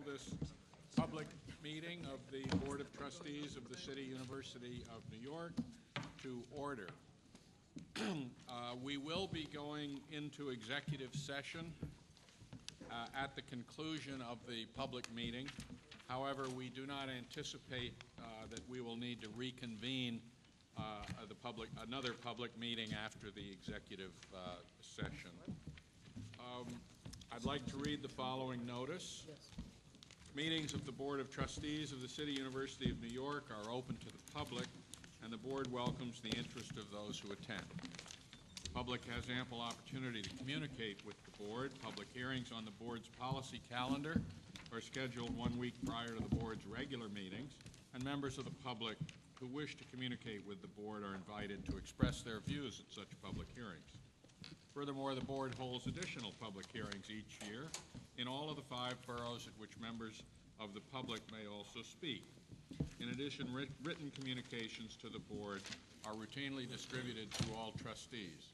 call this public meeting of the Board of Trustees of the City University of New York to order. We will be going into executive session at the conclusion of the public meeting. However, we do not anticipate that we will need to reconvene another public meeting after the executive session. I'd like to read the following notice. Yes. Meetings of the Board of Trustees of the City University of New York are open to the public, and the Board welcomes the interest of those who attend. The public has ample opportunity to communicate with the Board. Public hearings on the Board's policy calendar are scheduled 1 week prior to the Board's regular meetings, and members of the public who wish to communicate with the Board are invited to express their views at such public hearings. Furthermore, the Board holds additional public hearings each year in all of the 5 boroughs at which members of the public may also speak. In addition, written communications to the Board are routinely distributed to all trustees.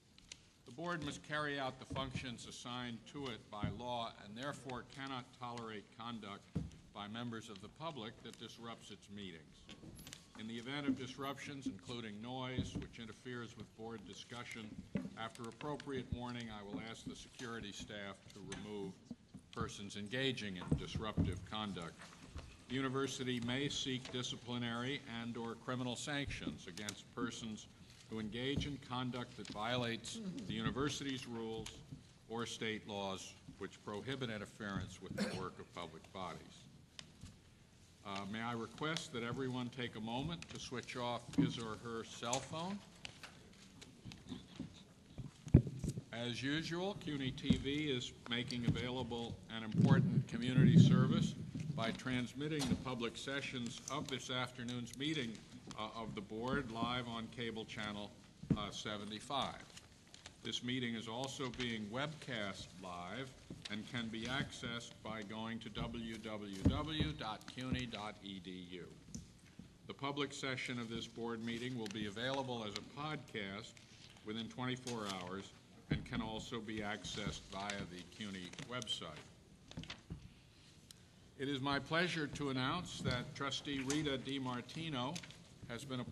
The Board must carry out the functions assigned to it by law and therefore cannot tolerate conduct by members of the public that disrupts its meetings. In the event of disruptions, including noise, which interferes with Board discussion, after appropriate warning, I will ask the security staff to remove persons engaging in disruptive conduct. The university may seek disciplinary and/or criminal sanctions against persons who engage in conduct that violates the university's rules or state laws which prohibit interference with the work of public bodies. May I request that everyone take a moment to switch off his or her cell phone? As usual, CUNY TV is making available an important community service by transmitting the public sessions of this afternoon's meeting of the Board live on cable channel 75. This meeting is also being webcast live and can be accessed by going to www.cuny.edu. The public session of this Board meeting will be available as a podcast within 24 hours and can also be accessed via the CUNY website. It is my pleasure to announce that Trustee Rita DiMartino has been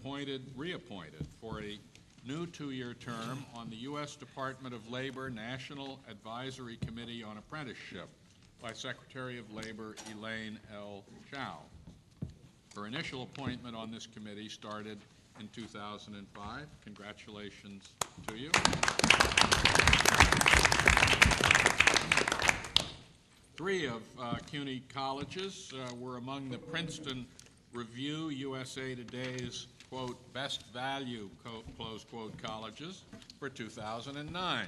reappointed for a new 2-year term on the U.S. Department of Labor National Advisory Committee on Apprenticeship by Secretary of Labor Elaine L. Chao. Her initial appointment on this committee started in 2005. Congratulations to you. 3 of CUNY colleges were among the Princeton Review USA Today's, quote, best value, close quote, colleges for 2009.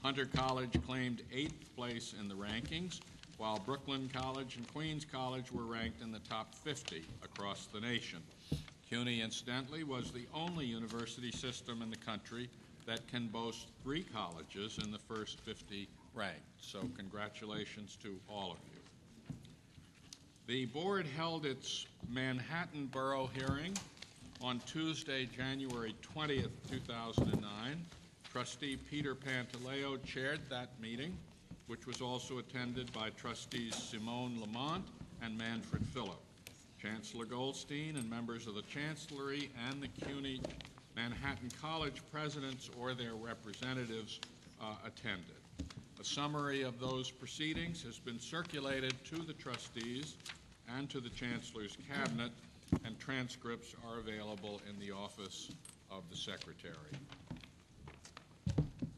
Hunter College claimed 8th place in the rankings, while Brooklyn College and Queens College were ranked in the top 50 across the nation. CUNY, incidentally, was the only university system in the country that can boast 3 colleges in the first 50 ranked. So congratulations to all of you. The Board held its Manhattan Borough hearing on Tuesday, January 20th, 2009. Trustee Peter Pantaleo chaired that meeting, which was also attended by Trustees Simone Lamont and Manfred Phillip. Chancellor Goldstein and members of the Chancellery and the CUNY Manhattan College presidents or their representatives attended. A summary of those proceedings has been circulated to the trustees and to the Chancellor's cabinet, and transcripts are available in the office of the Secretary.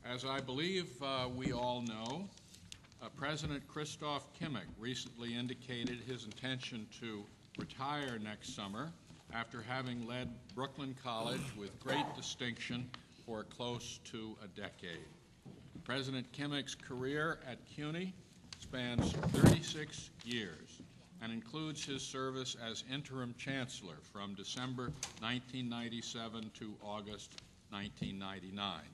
As I believe we all know, President Christoph Kimmich recently indicated his intention to retire next summer after having led Brooklyn College with great distinction for close to a decade. President Kimmich's career at CUNY spans 36 years and includes his service as interim chancellor from December 1997 to August 1999,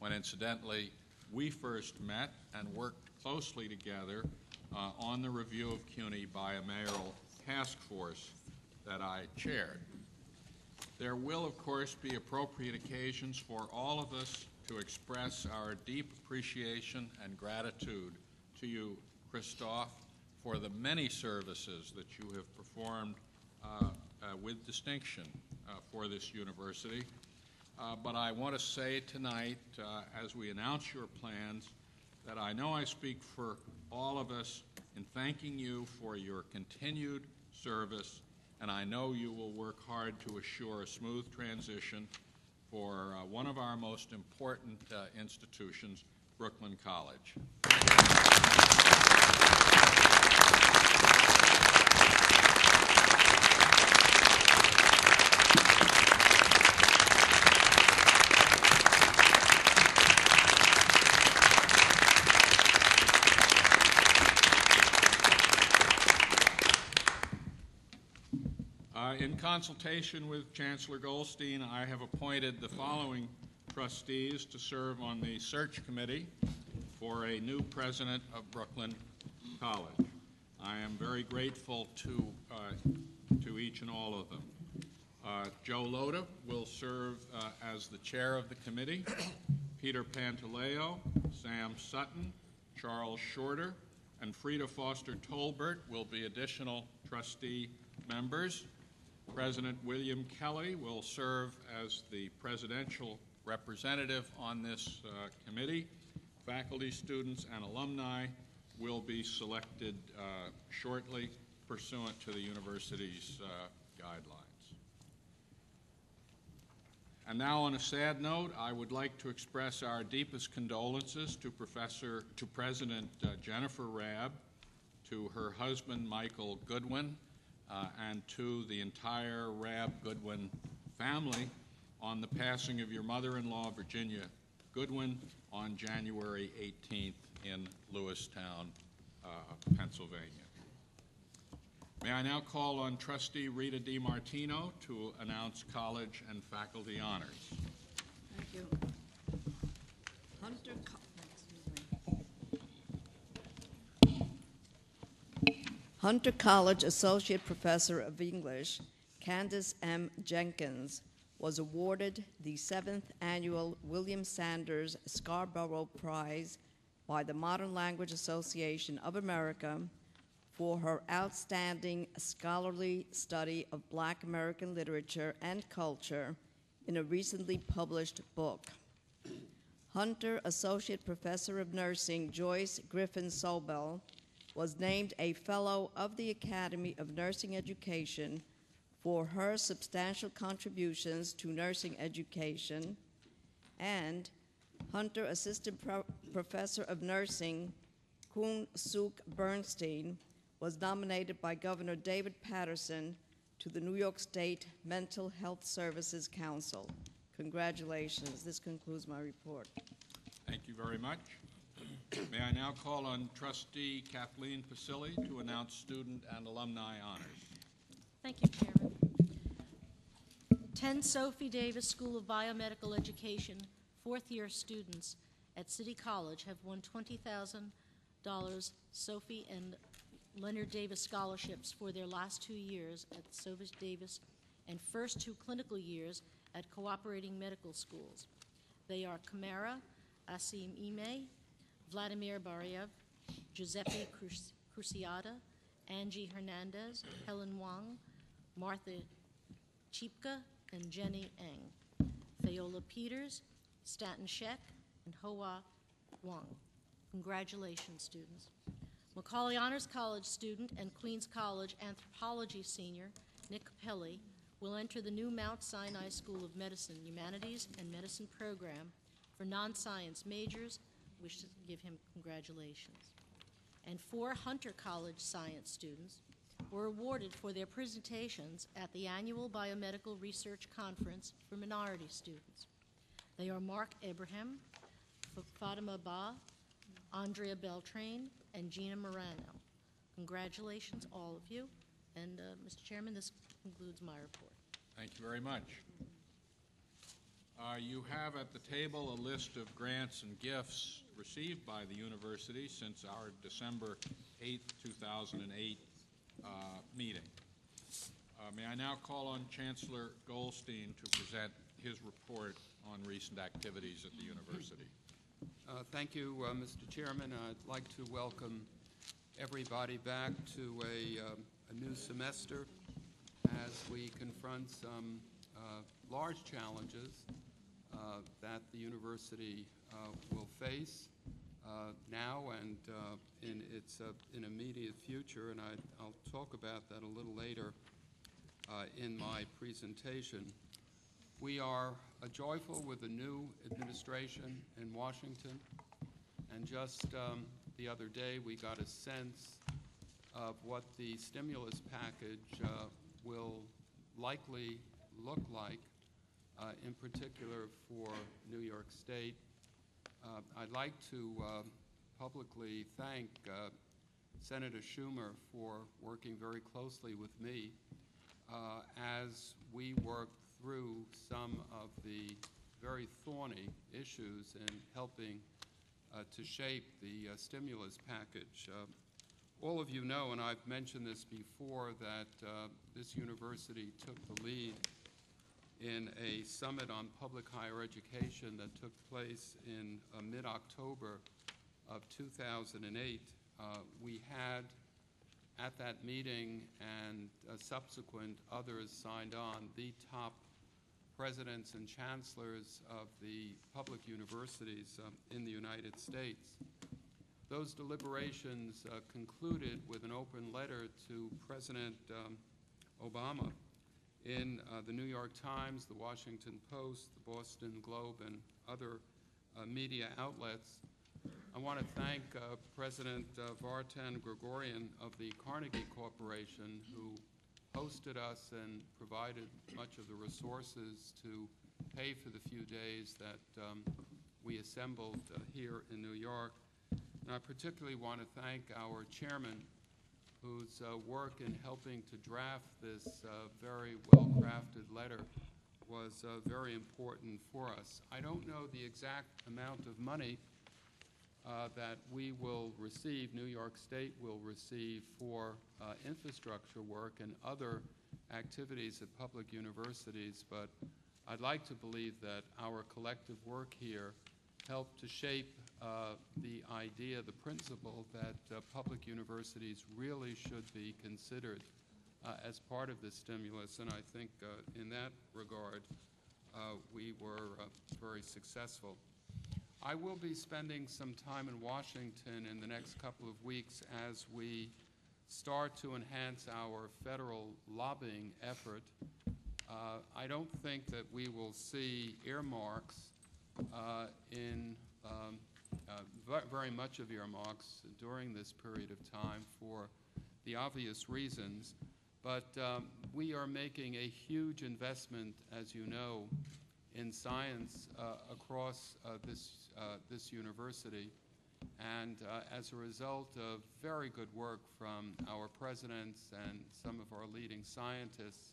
when incidentally we first met and worked closely together on the review of CUNY by a mayoral task force that I chaired. There will, of course, be appropriate occasions for all of us to express our deep appreciation and gratitude to you, Christoph, for the many services that you have performed with distinction for this university. But I want to say tonight, as we announce your plans, that I know I speak for all of us in thanking you for your continued service, and I know you will work hard to assure a smooth transition for one of our most important institutions, Brooklyn College. In consultation with Chancellor Goldstein, I have appointed the following trustees to serve on the search committee for a new president of Brooklyn College. I am very grateful to each and all of them. Joe Loda will serve as the chair of the committee. Peter Pantaleo, Sam Sutton, Charles Shorter, and Frida Foster Tolbert will be additional trustee members. President William Kelly will serve as the presidential representative on this committee. Faculty, students, and alumni will be selected shortly pursuant to the university's guidelines. And now, on a sad note, I would like to express our deepest condolences to President Jennifer Rabb, to her husband Michael Goodwin, and to the entire Rabb-Goodwin family on the passing of your mother-in-law, Virginia Goodwin, on January 18th in Lewistown, Pennsylvania. May I now call on Trustee Rita DiMartino to announce college and faculty honors. Thank you. Hunter College Associate Professor of English, Candace M. Jenkins, was awarded the 7th Annual William Sanders Scarborough Prize by the Modern Language Association of America for her outstanding scholarly study of Black American literature and culture in a recently published book. Hunter Associate Professor of Nursing Joyce Griffin Sobel was named a Fellow of the Academy of Nursing Education for her substantial contributions to nursing education, and Hunter Assistant Professor of Nursing Kun Suk Bernstein was nominated by Governor David Paterson to the New York State Mental Health Services Council. Congratulations. This concludes my report. Thank you very much. May I now call on Trustee Kathleen Pasilli to announce student and alumni honors. Thank you, Chairman. 10 Sophie Davis School of Biomedical Education fourth-year students at City College have won $20,000 Sophie and Leonard Davis scholarships for their last 2 years at Sophie Davis and first 2 clinical years at cooperating medical schools. They are Kamara Asim Ime, Vladimir Bariev, Giuseppe Cruciata, Angie Hernandez, Helen Wang, Martha Chipka, and Jenny Eng. Fayola Peters, Stanton Sheck, and Hoa Wang. Congratulations, students. Macaulay Honors College student and Queens College anthropology senior Nick Capelli will enter the new Mount Sinai School of Medicine, Humanities, and Medicine program for non-science majors. Wish to give him congratulations. And 4 Hunter College science students were awarded for their presentations at the annual Biomedical Research Conference for minority students. They are Mark Abraham, Fatima Ba, Andrea Beltrain, and Gina Morano. Congratulations, all of you. And Mr. Chairman, this concludes my report. Thank you very much. You have at the table a list of grants and gifts received by the university since our December 8, 2008 meeting. May I now call on Chancellor Goldstein to present his report on recent activities at the university. Thank you, Mr. Chairman. I'd like to welcome everybody back to a new semester as we confront some large challenges that the university will face now and in its in immediate future, and I'll talk about that a little later in my presentation. We are joyful with the new administration in Washington, and just the other day we got a sense of what the stimulus package will likely look like, in particular for New York State. I'd like to publicly thank Senator Schumer for working very closely with me as we worked through some of the very thorny issues in helping to shape the stimulus package. All of you know, and I've mentioned this before, that this university took the lead in a summit on public higher education that took place in mid-October of 2008. We had at that meeting and subsequent others signed on the top presidents and chancellors of the public universities in the United States. Those deliberations concluded with an open letter to President Obama in the New York Times, the Washington Post, the Boston Globe, and other media outlets. I want to thank President Vartan Gregorian of the Carnegie Corporation, who hosted us and provided much of the resources to pay for the few days that we assembled here in New York. And I particularly want to thank our chairman, whose work in helping to draft this very well-crafted letter was very important for us. I don't know the exact amount of money that we will receive, New York State will receive, for infrastructure work and other activities at public universities, but I'd like to believe that our collective work here helped to shape the idea, the principle that public universities really should be considered as part of this stimulus, and I think in that regard we were very successful. I will be spending some time in Washington in the next couple of weeks as we start to enhance our federal lobbying effort. I don't think that we will see earmarks very much of earmarks during this period of time for the obvious reasons, but we are making a huge investment, as you know, in science across this university, and as a result of very good work from our presidents and some of our leading scientists,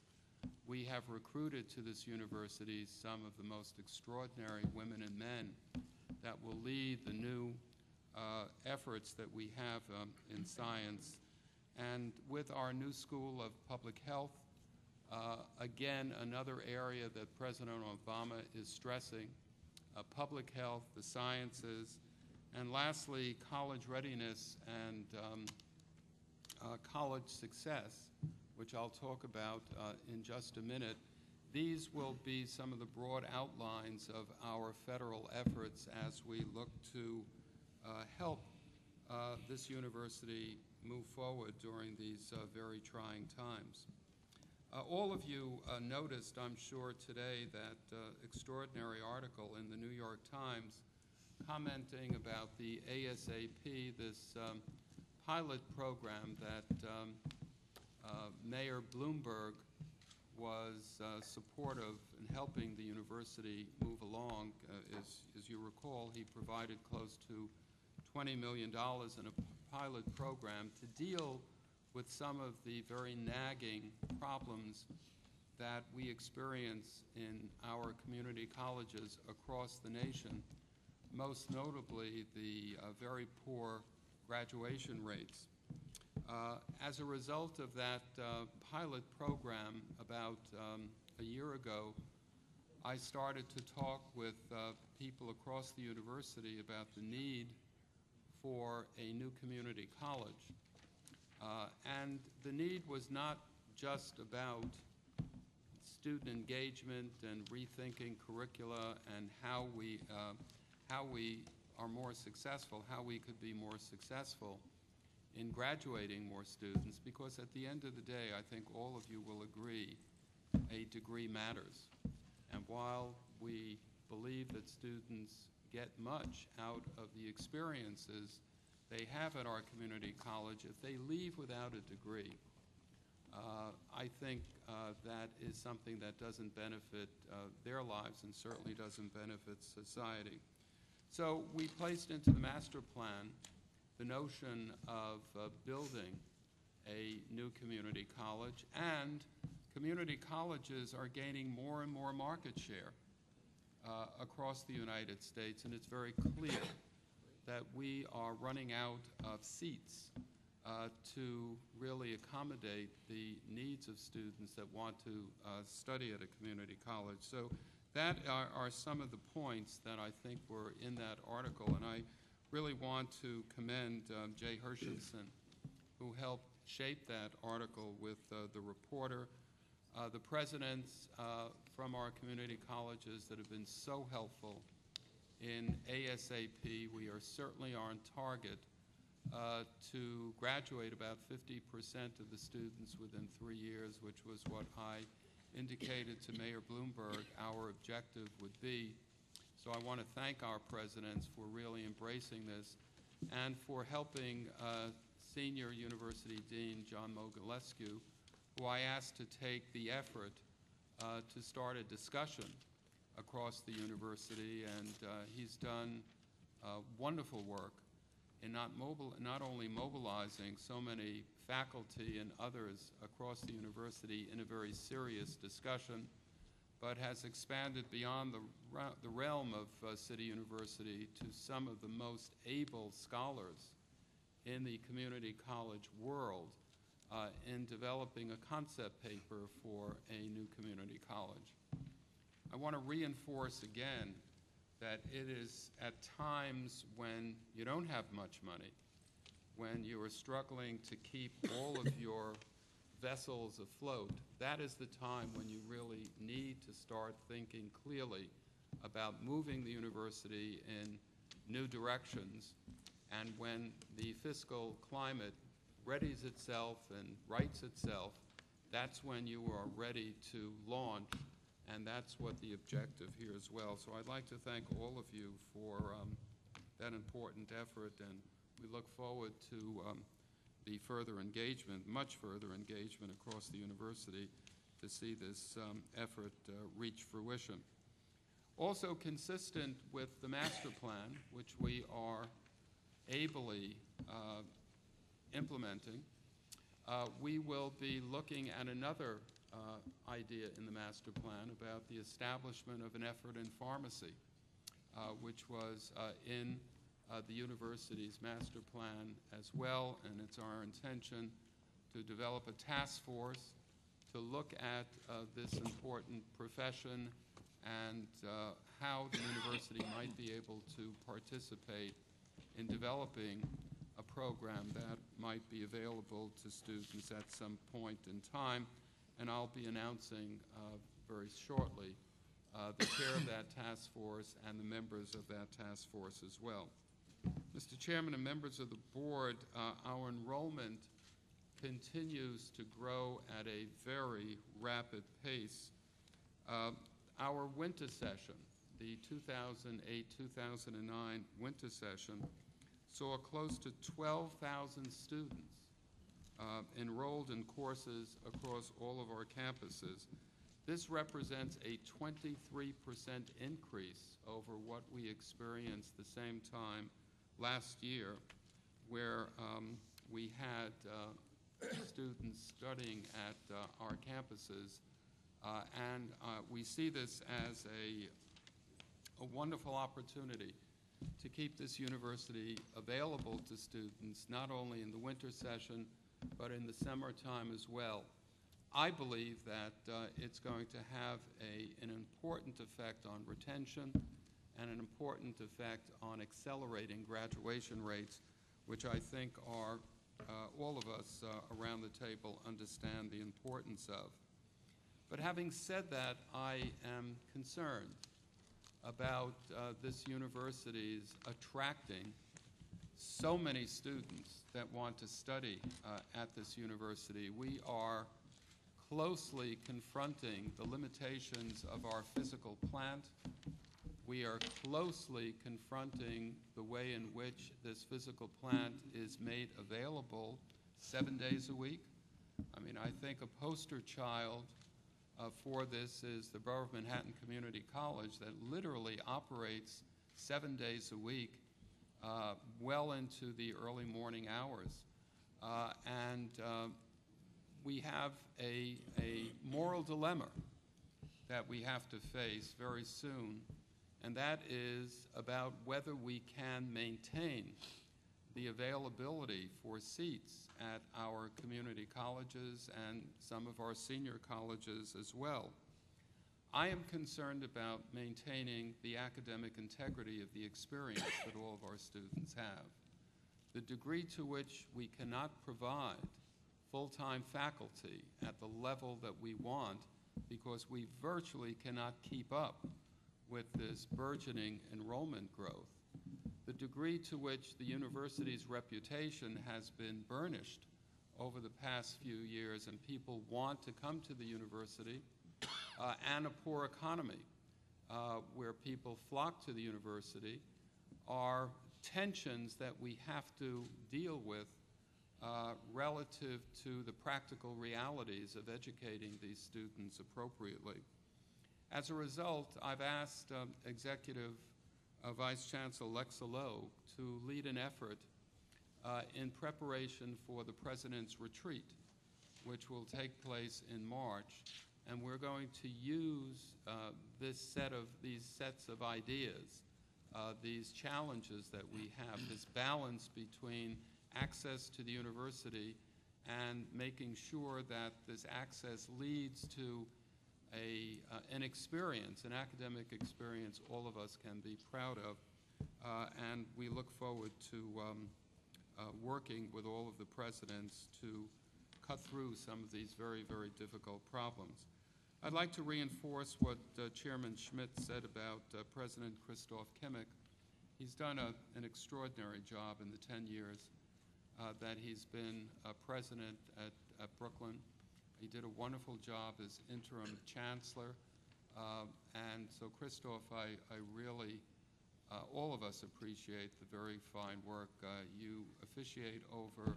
we have recruited to this university some of the most extraordinary women and men that will lead the new efforts that we have in science. And with our new School of Public Health, again, another area that President Obama is stressing, public health, the sciences, and lastly, college readiness and college success, which I'll talk about in just a minute. These will be some of the broad outlines of our federal efforts as we look to help this university move forward during these very trying times. All of you noticed, I'm sure, today that extraordinary article in the New York Times commenting about the ASAP, this pilot program that Mayor Bloomberg was supportive in helping the university move along. As you recall, he provided close to $20 million in a pilot program to deal with some of the very nagging problems that we experience in our community colleges across the nation, most notably the very poor graduation rates. As a result of that pilot program about a year ago, I started to talk with people across the university about the need for a new community college. And the need was not just about student engagement and rethinking curricula and how we are more successful, how we could be more successful in graduating more students, because at the end of the day, I think all of you will agree a degree matters. And while we believe that students get much out of the experiences they have at our community college, if they leave without a degree, I think that is something that doesn't benefit their lives and certainly doesn't benefit society. So we placed into the master plan the notion of building a new community college, and community colleges are gaining more and more market share across the United States, and it's very clear that we are running out of seats to really accommodate the needs of students that want to study at a community college. So that are some of the points that I think were in that article, and I really want to commend Jay Hershenson, who helped shape that article with the reporter, the presidents from our community colleges that have been so helpful in ASAP. We are certainly on target to graduate about 50% of the students within 3 years, which was what I indicated to Mayor Bloomberg our objective would be. So I want to thank our presidents for really embracing this and for helping Senior University Dean John Mogilescu, who I asked to take the effort to start a discussion across the university, and he's done wonderful work in not only mobilizing so many faculty and others across the university in a very serious discussion, but has expanded beyond the realm of City University to some of the most able scholars in the community college world in developing a concept paper for a new community college. I want to reinforce again that it is at times when you don't have much money, when you are struggling to keep all of your vessels afloat, that is the time when you really need to start thinking clearly about moving the university in new directions. And when the fiscal climate readies itself and rights itself, that's when you are ready to launch, and that's what the objective here as well. So I'd like to thank all of you for that important effort, and we look forward to the further engagement, much further engagement across the university to see this effort reach fruition. Also consistent with the master plan, which we are ably implementing, we will be looking at another idea in the master plan about the establishment of an effort in pharmacy, which was in the university's master plan as well, and it's our intention to develop a task force to look at this important profession and how the university might be able to participate in developing a program that might be available to students at some point in time. And I'll be announcing very shortly the chair of that task force and the members of that task force as well. Mr. Chairman and members of the board, our enrollment continues to grow at a very rapid pace. Our winter session, the 2008-2009 winter session, saw close to 12,000 students enrolled in courses across all of our campuses. This represents a 23% increase over what we experienced the same time last year, where we had students studying at our campuses, and we see this as a wonderful opportunity to keep this university available to students, not only in the winter session, but in the summertime as well. I believe that it's going to have an important effect on retention and an important effect on accelerating graduation rates, which I think are all of us around the table understand the importance of. But having said that, I am concerned about this university's attracting so many students that want to study at this university. We are closely confronting the limitations of our physical plant. We are closely confronting the way in which this physical plant is made available 7 days a week. I mean, I think a poster child for this is the Borough of Manhattan Community College that literally operates 7 days a week, well into the early morning hours. And we have a moral dilemma that we have to face very soon, and that is about whether we can maintain the availability for seats at our community colleges and some of our senior colleges as well. I am concerned about maintaining the academic integrity of the experience that all of our students have. The degree to which we cannot provide full-time faculty at the level that we want because we virtually cannot keep up with this burgeoning enrollment growth. The degree to which the university's reputation has been burnished over the past few years and people want to come to the university, and a poor economy where people flock to the university, are tensions that we have to deal with relative to the practical realities of educating these students appropriately. As a result, I've asked Executive Vice Chancellor Lexa Lowe to lead an effort in preparation for the President's Retreat, which will take place in March. And we're going to use these sets of ideas, these challenges that we have, this balance between access to the university and making sure that this access leads to an experience, an academic experience all of us can be proud of. And we look forward to working with all of the presidents to cut through some of these very, very difficult problems. I'd like to reinforce what Chairman Schmidt said about President Christoph Kimmich. He's done an extraordinary job in the 10 years that he's been president at Brooklyn. He did a wonderful job as interim chancellor. And so, Christoph, I really, all of us appreciate the very fine work. You officiate over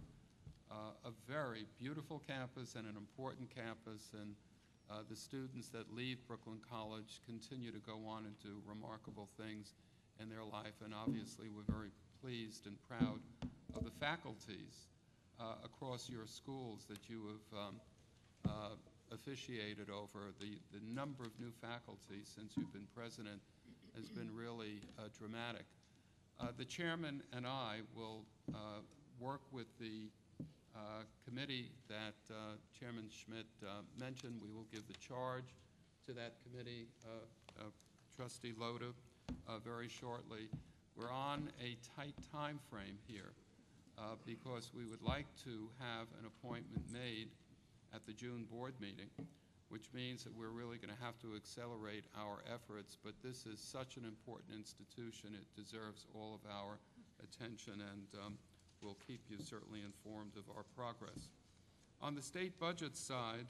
a very beautiful campus and an important campus, and the students that leave Brooklyn College continue to go on and do remarkable things in their life. And obviously, we're very pleased and proud of the faculties across your schools that you have officiated over. The number of new faculty since you've been president has been really dramatic. The chairman and I will work with the committee that Chairman Schmidt mentioned. We will give the charge to that committee, Trustee Loda, very shortly. We're on a tight time frame here because we would like to have an appointment made at the June board meeting, which means that we're really going to have to accelerate our efforts. But this is such an important institution. It deserves all of our attention, and we'll keep you certainly informed of our progress. On the state budget side,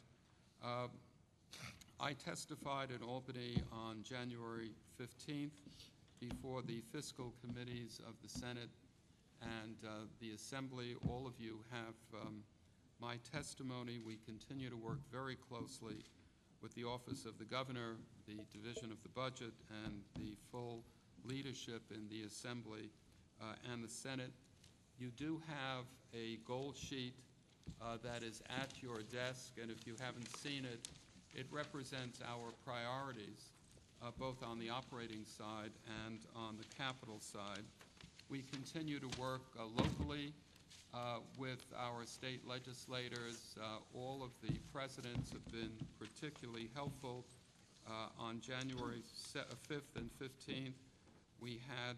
I testified in Albany on January 15th before the fiscal committees of the Senate and the Assembly. All of you have my testimony. We continue to work very closely with the Office of the Governor, the Division of the Budget, and the full leadership in the Assembly and the Senate. You do have a goal sheet that is at your desk, and if you haven't seen it, it represents our priorities, both on the operating side and on the capital side. We continue to work locally with our state legislators. All of the presidents have been particularly helpful. On January 5th and 15th, we had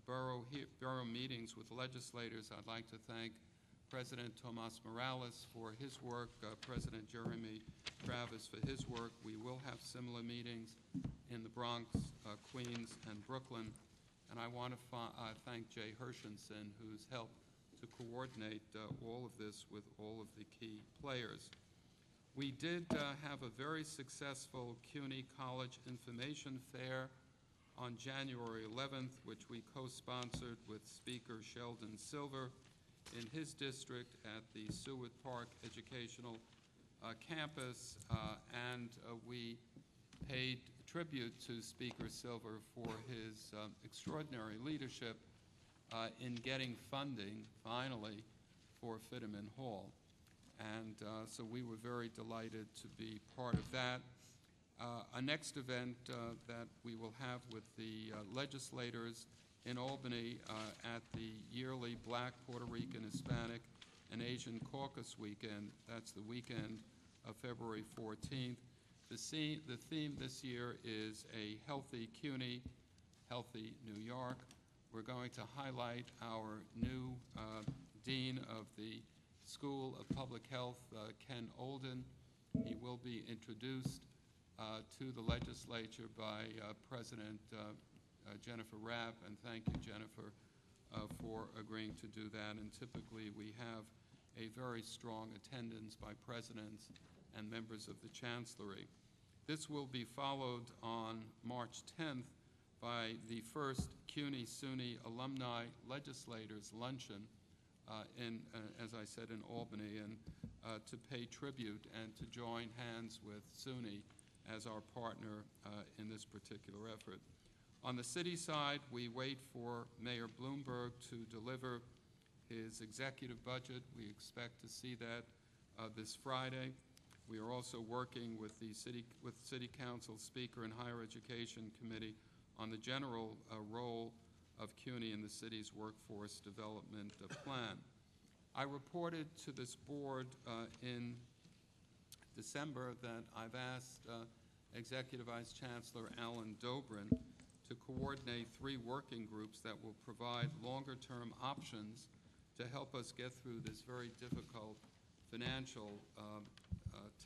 borough meetings with legislators. I'd like to thank President Tomas Morales for his work, President Jeremy Travis for his work. We will have similar meetings in the Bronx, Queens, and Brooklyn. And I want to thank Jay Hershenson, who's helped to coordinate all of this with all of the key players. We did have a very successful CUNY College Information Fair on January 11th, which we co-sponsored with Speaker Sheldon Silver in his district at the Seward Park Educational Campus, and we paid tribute to Speaker Silver for his extraordinary leadership in getting funding, finally, for Fitterman Hall. And so we were very delighted to be part of that. A next event that we will have with the legislators in Albany at the yearly Black, Puerto Rican, Hispanic, and Asian Caucus Weekend. That's the weekend of February 14th. The theme this year is a healthy CUNY, healthy New York. We're going to highlight our new Dean of the School of Public Health, Ken Olden. He will be introduced to the legislature by President Jennifer Rapp, and thank you, Jennifer, for agreeing to do that. And typically we have a very strong attendance by presidents and members of the Chancellery. This will be followed on March 10th by the first CUNY SUNY Alumni Legislators Luncheon as I said, in Albany, and to pay tribute and to join hands with SUNY as our partner in this particular effort. On the city side, we wait for Mayor Bloomberg to deliver his executive budget. We expect to see that this Friday. We are also working with the City Council Speaker and Higher Education Committee on the general role of CUNY in the city's workforce development plan. I reported to this board in December that I've asked Executive Vice Chancellor Alan Dobrin to coordinate 3 working groups that will provide longer-term options to help us get through this very difficult financial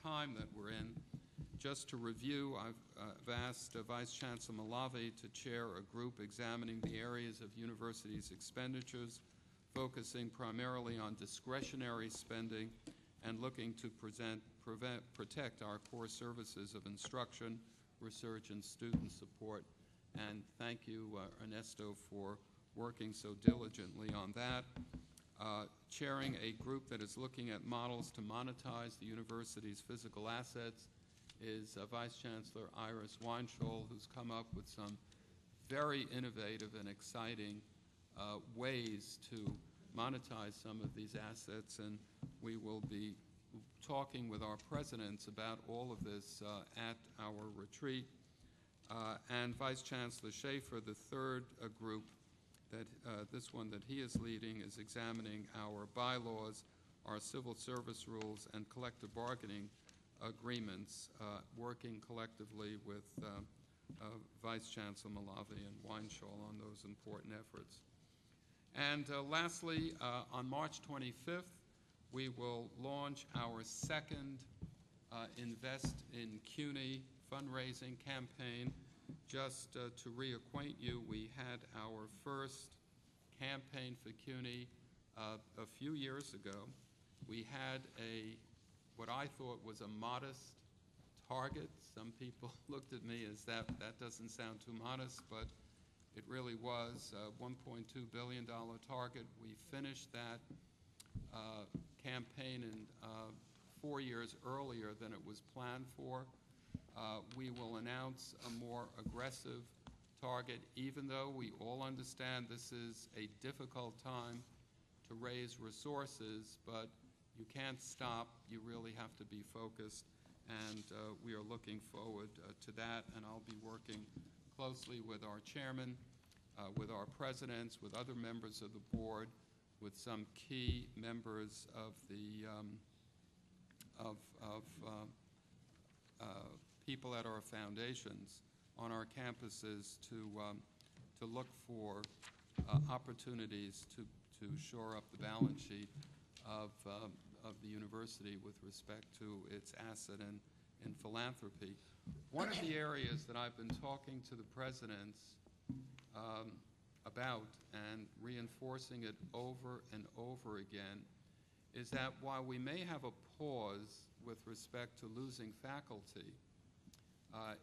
time that we're in. Just to review, I've asked Vice Chancellor Malavi to chair a group examining the areas of universities' expenditures, focusing primarily on discretionary spending and looking to protect our core services of instruction, research, and student support. And thank you, Ernesto, for working so diligently on that. Chairing a group that is looking at models to monetize the university's physical assets is Vice Chancellor Iris Weinschall, who's come up with some very innovative and exciting ways to monetize some of these assets, and we will be talking with our presidents about all of this at our retreat. And Vice Chancellor Schaefer, the third group, that this one that he is leading, is examining our bylaws, our civil service rules, and collective bargaining agreements, working collectively with Vice Chancellor Malavi and Weinschall on those important efforts. And lastly, on March 25th, we will launch our second Invest in CUNY fundraising campaign. Just to reacquaint you, we had our first campaign for CUNY a few years ago. We had what I thought was a modest target. Some people looked at me as that doesn't sound too modest, but it really was a $1.2 billion target. We finished that campaign in 4 years earlier than it was planned for. We will announce a more aggressive target, even though we all understand this is a difficult time to raise resources, but you can't stop. You really have to be focused, and we are looking forward to that, and I'll be working closely with our chairman, with our presidents, with other members of the board, with some key members of the people at our foundations on our campuses to look for opportunities to shore up the balance sheet of the university with respect to its asset in philanthropy. One of the areas that I've been talking to the presidents about and reinforcing it over and over again is that while we may have a pause with respect to losing faculty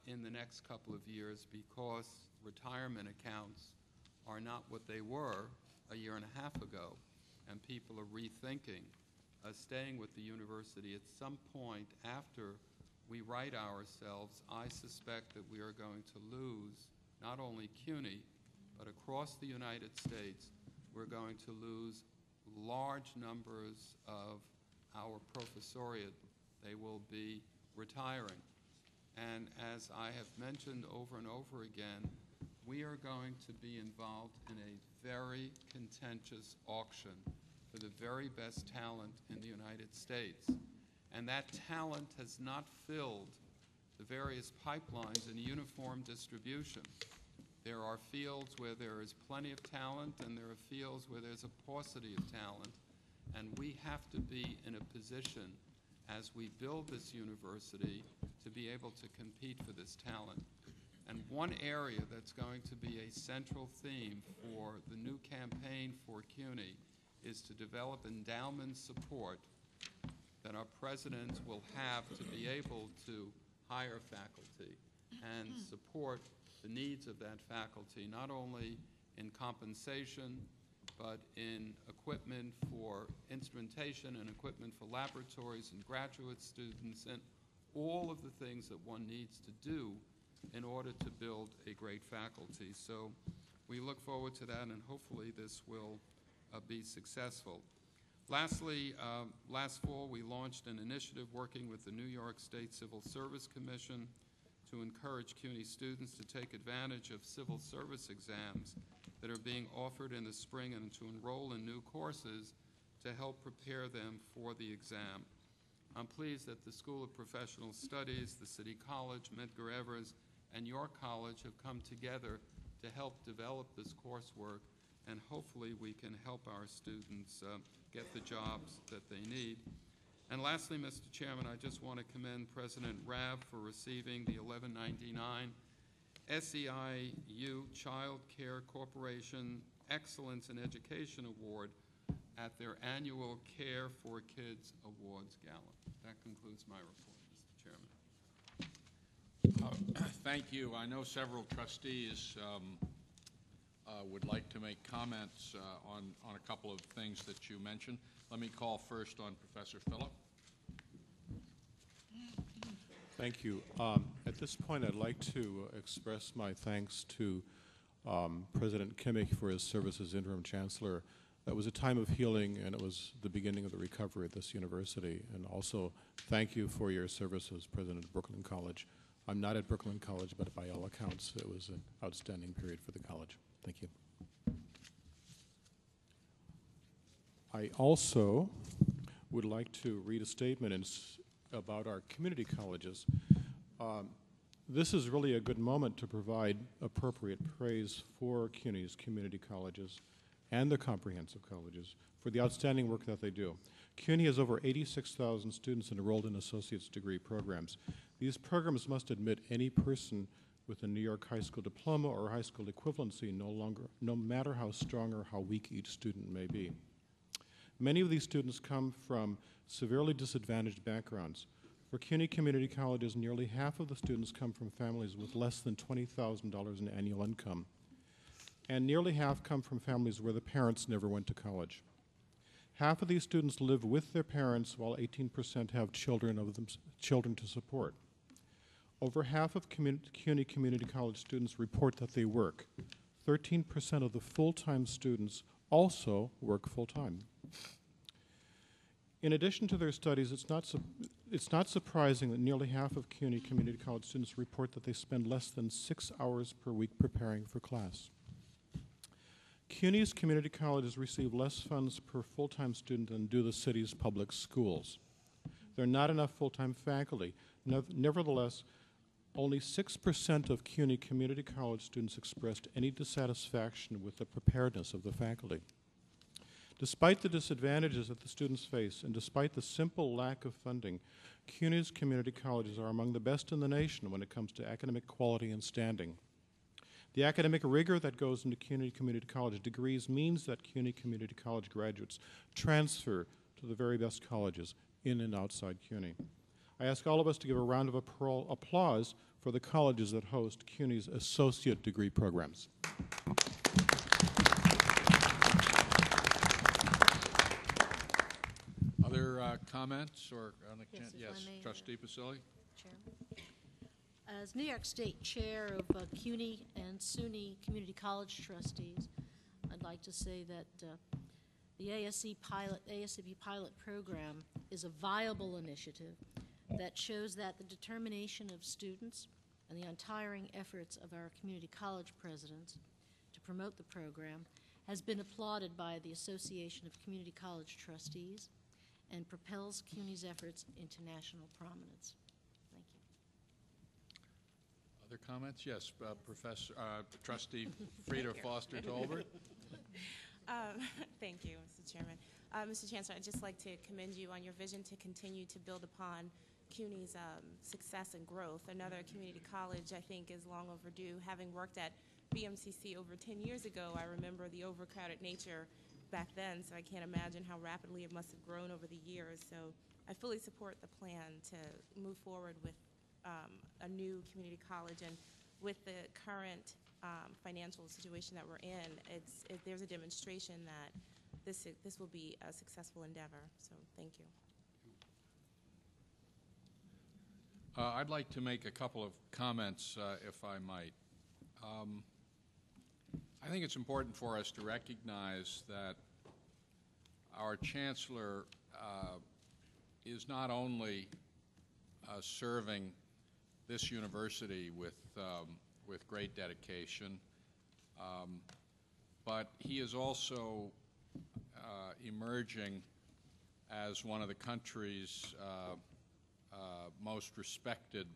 in the next couple of years because retirement accounts are not what they were a year and a half ago, and people are rethinking staying with the university at some point after we right ourselves, I suspect that we are going to lose not only CUNY, but across the United States, we're going to lose large numbers of our professoriate. They will be retiring. And as I have mentioned over and over again, we are going to be involved in a very contentious auction for the very best talent in the United States. And that talent has not filled the various pipelines in uniform distribution. There are fields where there is plenty of talent, and there are fields where there's a paucity of talent. And we have to be in a position, as we build this university, to be able to compete for this talent. And one area that's going to be a central theme for the new campaign for CUNY is to develop endowment support that our presidents will have to be able to hire faculty and support the needs of that faculty, not only in compensation, but in equipment for instrumentation and equipment for laboratories and graduate students and all of the things that one needs to do in order to build a great faculty. So we look forward to that, and hopefully this will be successful. Lastly, last fall we launched an initiative working with the New York State Civil Service Commission to encourage CUNY students to take advantage of civil service exams that are being offered in the spring and to enroll in new courses to help prepare them for the exam. I'm pleased that the School of Professional Studies, the City College, Medgar Evers, and York College have come together to help develop this coursework, and hopefully we can help our students get the jobs that they need. And lastly, Mr. Chairman, I just want to commend President Rabb for receiving the 1199 SEIU Child Care Corporation Excellence in Education Award at their annual Care for Kids Awards Gala. That concludes my report, Mr. Chairman. Thank you. I know several trustees would like to make comments on a couple of things that you mentioned. Let me call first on Professor Phillip. Thank you. At this point, I'd like to express my thanks to President Kimmich for his service as interim chancellor. That was a time of healing, and it was the beginning of the recovery at this university. And also, thank you for your service as president of Brooklyn College. I'm not at Brooklyn College, but by all accounts, it was an outstanding period for the college. Thank you. I also would like to read a statement about our community colleges. This is really a good moment to provide appropriate praise for CUNY's community colleges and the comprehensive colleges for the outstanding work that they do. CUNY has over 86,000 students enrolled in associate's degree programs. These programs must admit any person with a New York high school diploma or high school equivalency, no matter how strong or how weak each student may be. Many of these students come from severely disadvantaged backgrounds. For CUNY community colleges, nearly half of the students come from families with less than $20,000 in annual income, and nearly half come from families where the parents never went to college. Half of these students live with their parents, while 18% have children to support. Over half of CUNY community college students report that they work. 13% of the full-time students also work full-time. In addition to their studies, it's not surprising that nearly half of CUNY community college students report that they spend less than 6 hours per week preparing for class. CUNY's community colleges receive less funds per full-time student than do the city's public schools. There are not enough full-time faculty. Nevertheless, only 6% of CUNY community college students expressed any dissatisfaction with the preparedness of the faculty. Despite the disadvantages that the students face, and despite the simple lack of funding, CUNY's community colleges are among the best in the nation when it comes to academic quality and standing. The academic rigor that goes into CUNY Community College degrees means that CUNY Community College graduates transfer to the very best colleges in and outside CUNY. I ask all of us to give a round of applause for the colleges that host CUNY's associate degree programs. Other comments or on the Yes, if I yes, may, Trustee Basili? Chairman. As New York State Chair of CUNY and SUNY Community College Trustees, I'd like to say that the ASCP pilot program is a viable initiative that shows that the determination of students and the untiring efforts of our community college presidents to promote the program has been applauded by the Association of Community College Trustees and propels CUNY's efforts into national prominence. Thank you. Other comments? Yes, Trustee Frida Foster Tolbert. Thank you, Mr. Chairman. Mr. Chancellor, I'd just like to commend you on your vision to continue to build upon CUNY's success and growth. Another community college, I think, is long overdue. Having worked at BMCC over 10 years ago, I remember the overcrowded nature back then, so I can't imagine how rapidly it must have grown over the years. So I fully support the plan to move forward with a new community college, and with the current financial situation that we're in, there's a demonstration that this will be a successful endeavor. So thank you. I'd like to make a couple of comments, if I might. I think it's important for us to recognize that our Chancellor is not only serving this university with great dedication, but he is also emerging as one of the country's most respected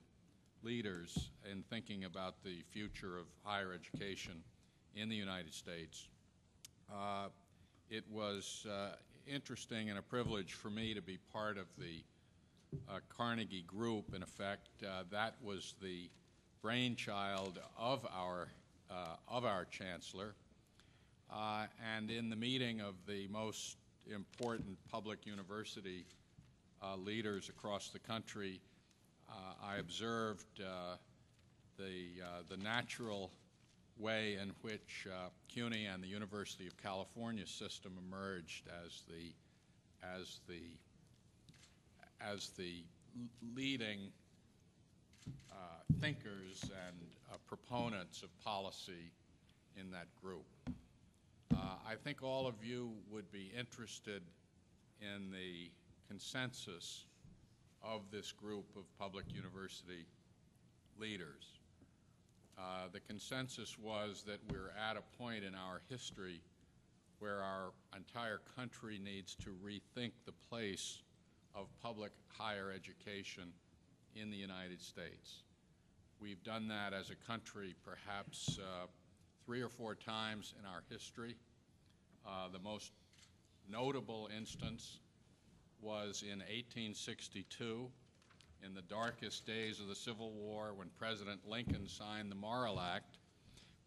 leaders in thinking about the future of higher education in the United States. It was interesting and a privilege for me to be part of the Carnegie Group. In effect, that was the brainchild of our Chancellor. And in the meeting of the most important public university leaders across the country, I observed the natural way in which CUNY and the University of California system emerged as the leading thinkers and proponents of policy in that group. I think all of you would be interested in the consensus of this group of public university leaders. The consensus was that we're at a point in our history where our entire country needs to rethink the place of public higher education in the United States. We've done that as a country perhaps 3 or 4 times in our history. The most notable instance was in 1862, in the darkest days of the Civil War, when President Lincoln signed the Morrill Act,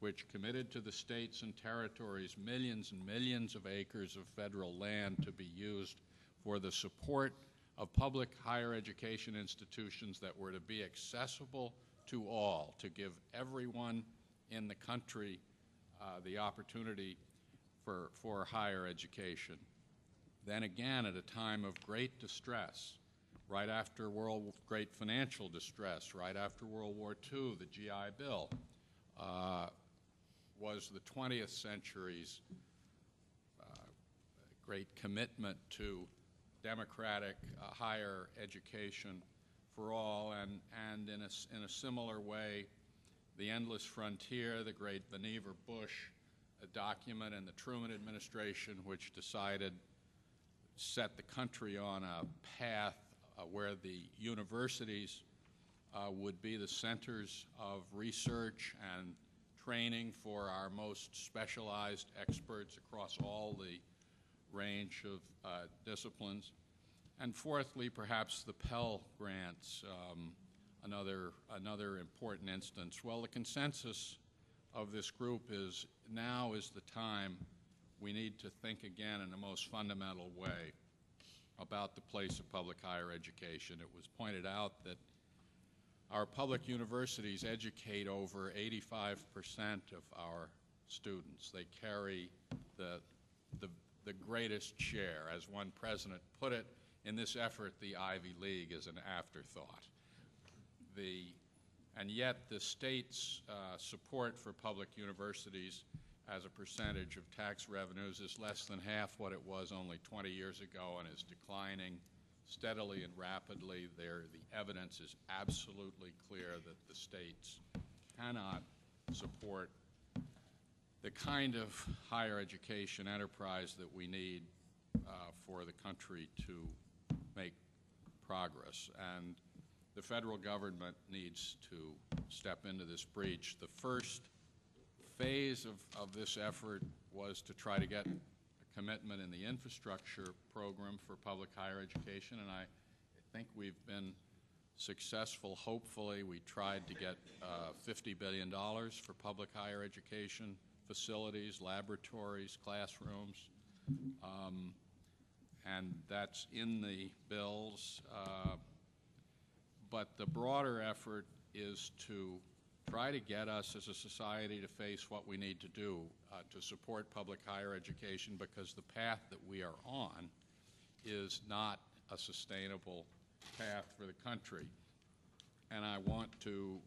which committed to the states and territories millions and millions of acres of federal land to be used for the support of public higher education institutions that were to be accessible to all, to give everyone in the country the opportunity for higher education. Then again, at a time of great distress, right after great financial distress, right after World War II, the GI Bill was the 20th century's great commitment to democratic higher education for all, and in a similar way, the Endless Frontier, the great Vannevar Bush document, and the Truman administration, which set the country on a path where the universities would be the centers of research and training for our most specialized experts across all the range of disciplines. And fourthly, perhaps the Pell Grants, another important instance. Well, the consensus of this group is now is the time we need to think again in the most fundamental way about the place of public higher education. It was pointed out that our public universities educate over 85% of our students. They carry the greatest share. As one president put it, in this effort, the Ivy League is an afterthought. And yet the state's support for public universities as a percentage of tax revenues is less than half what it was only 20 years ago and is declining steadily and rapidly. The evidence is absolutely clear that the states cannot support the kind of higher education enterprise that we need for the country to make progress. And the federal government needs to step into this breach. The first phase of this effort was to try to get a commitment in the infrastructure program for public higher education, and I think we've been successful. Hopefully, we tried to get $50 billion for public higher education facilities, laboratories, classrooms, and that's in the bills. But the broader effort is to try to get us as a society to face what we need to do to support public higher education, because the path that we are on is not a sustainable path for the country. And I want to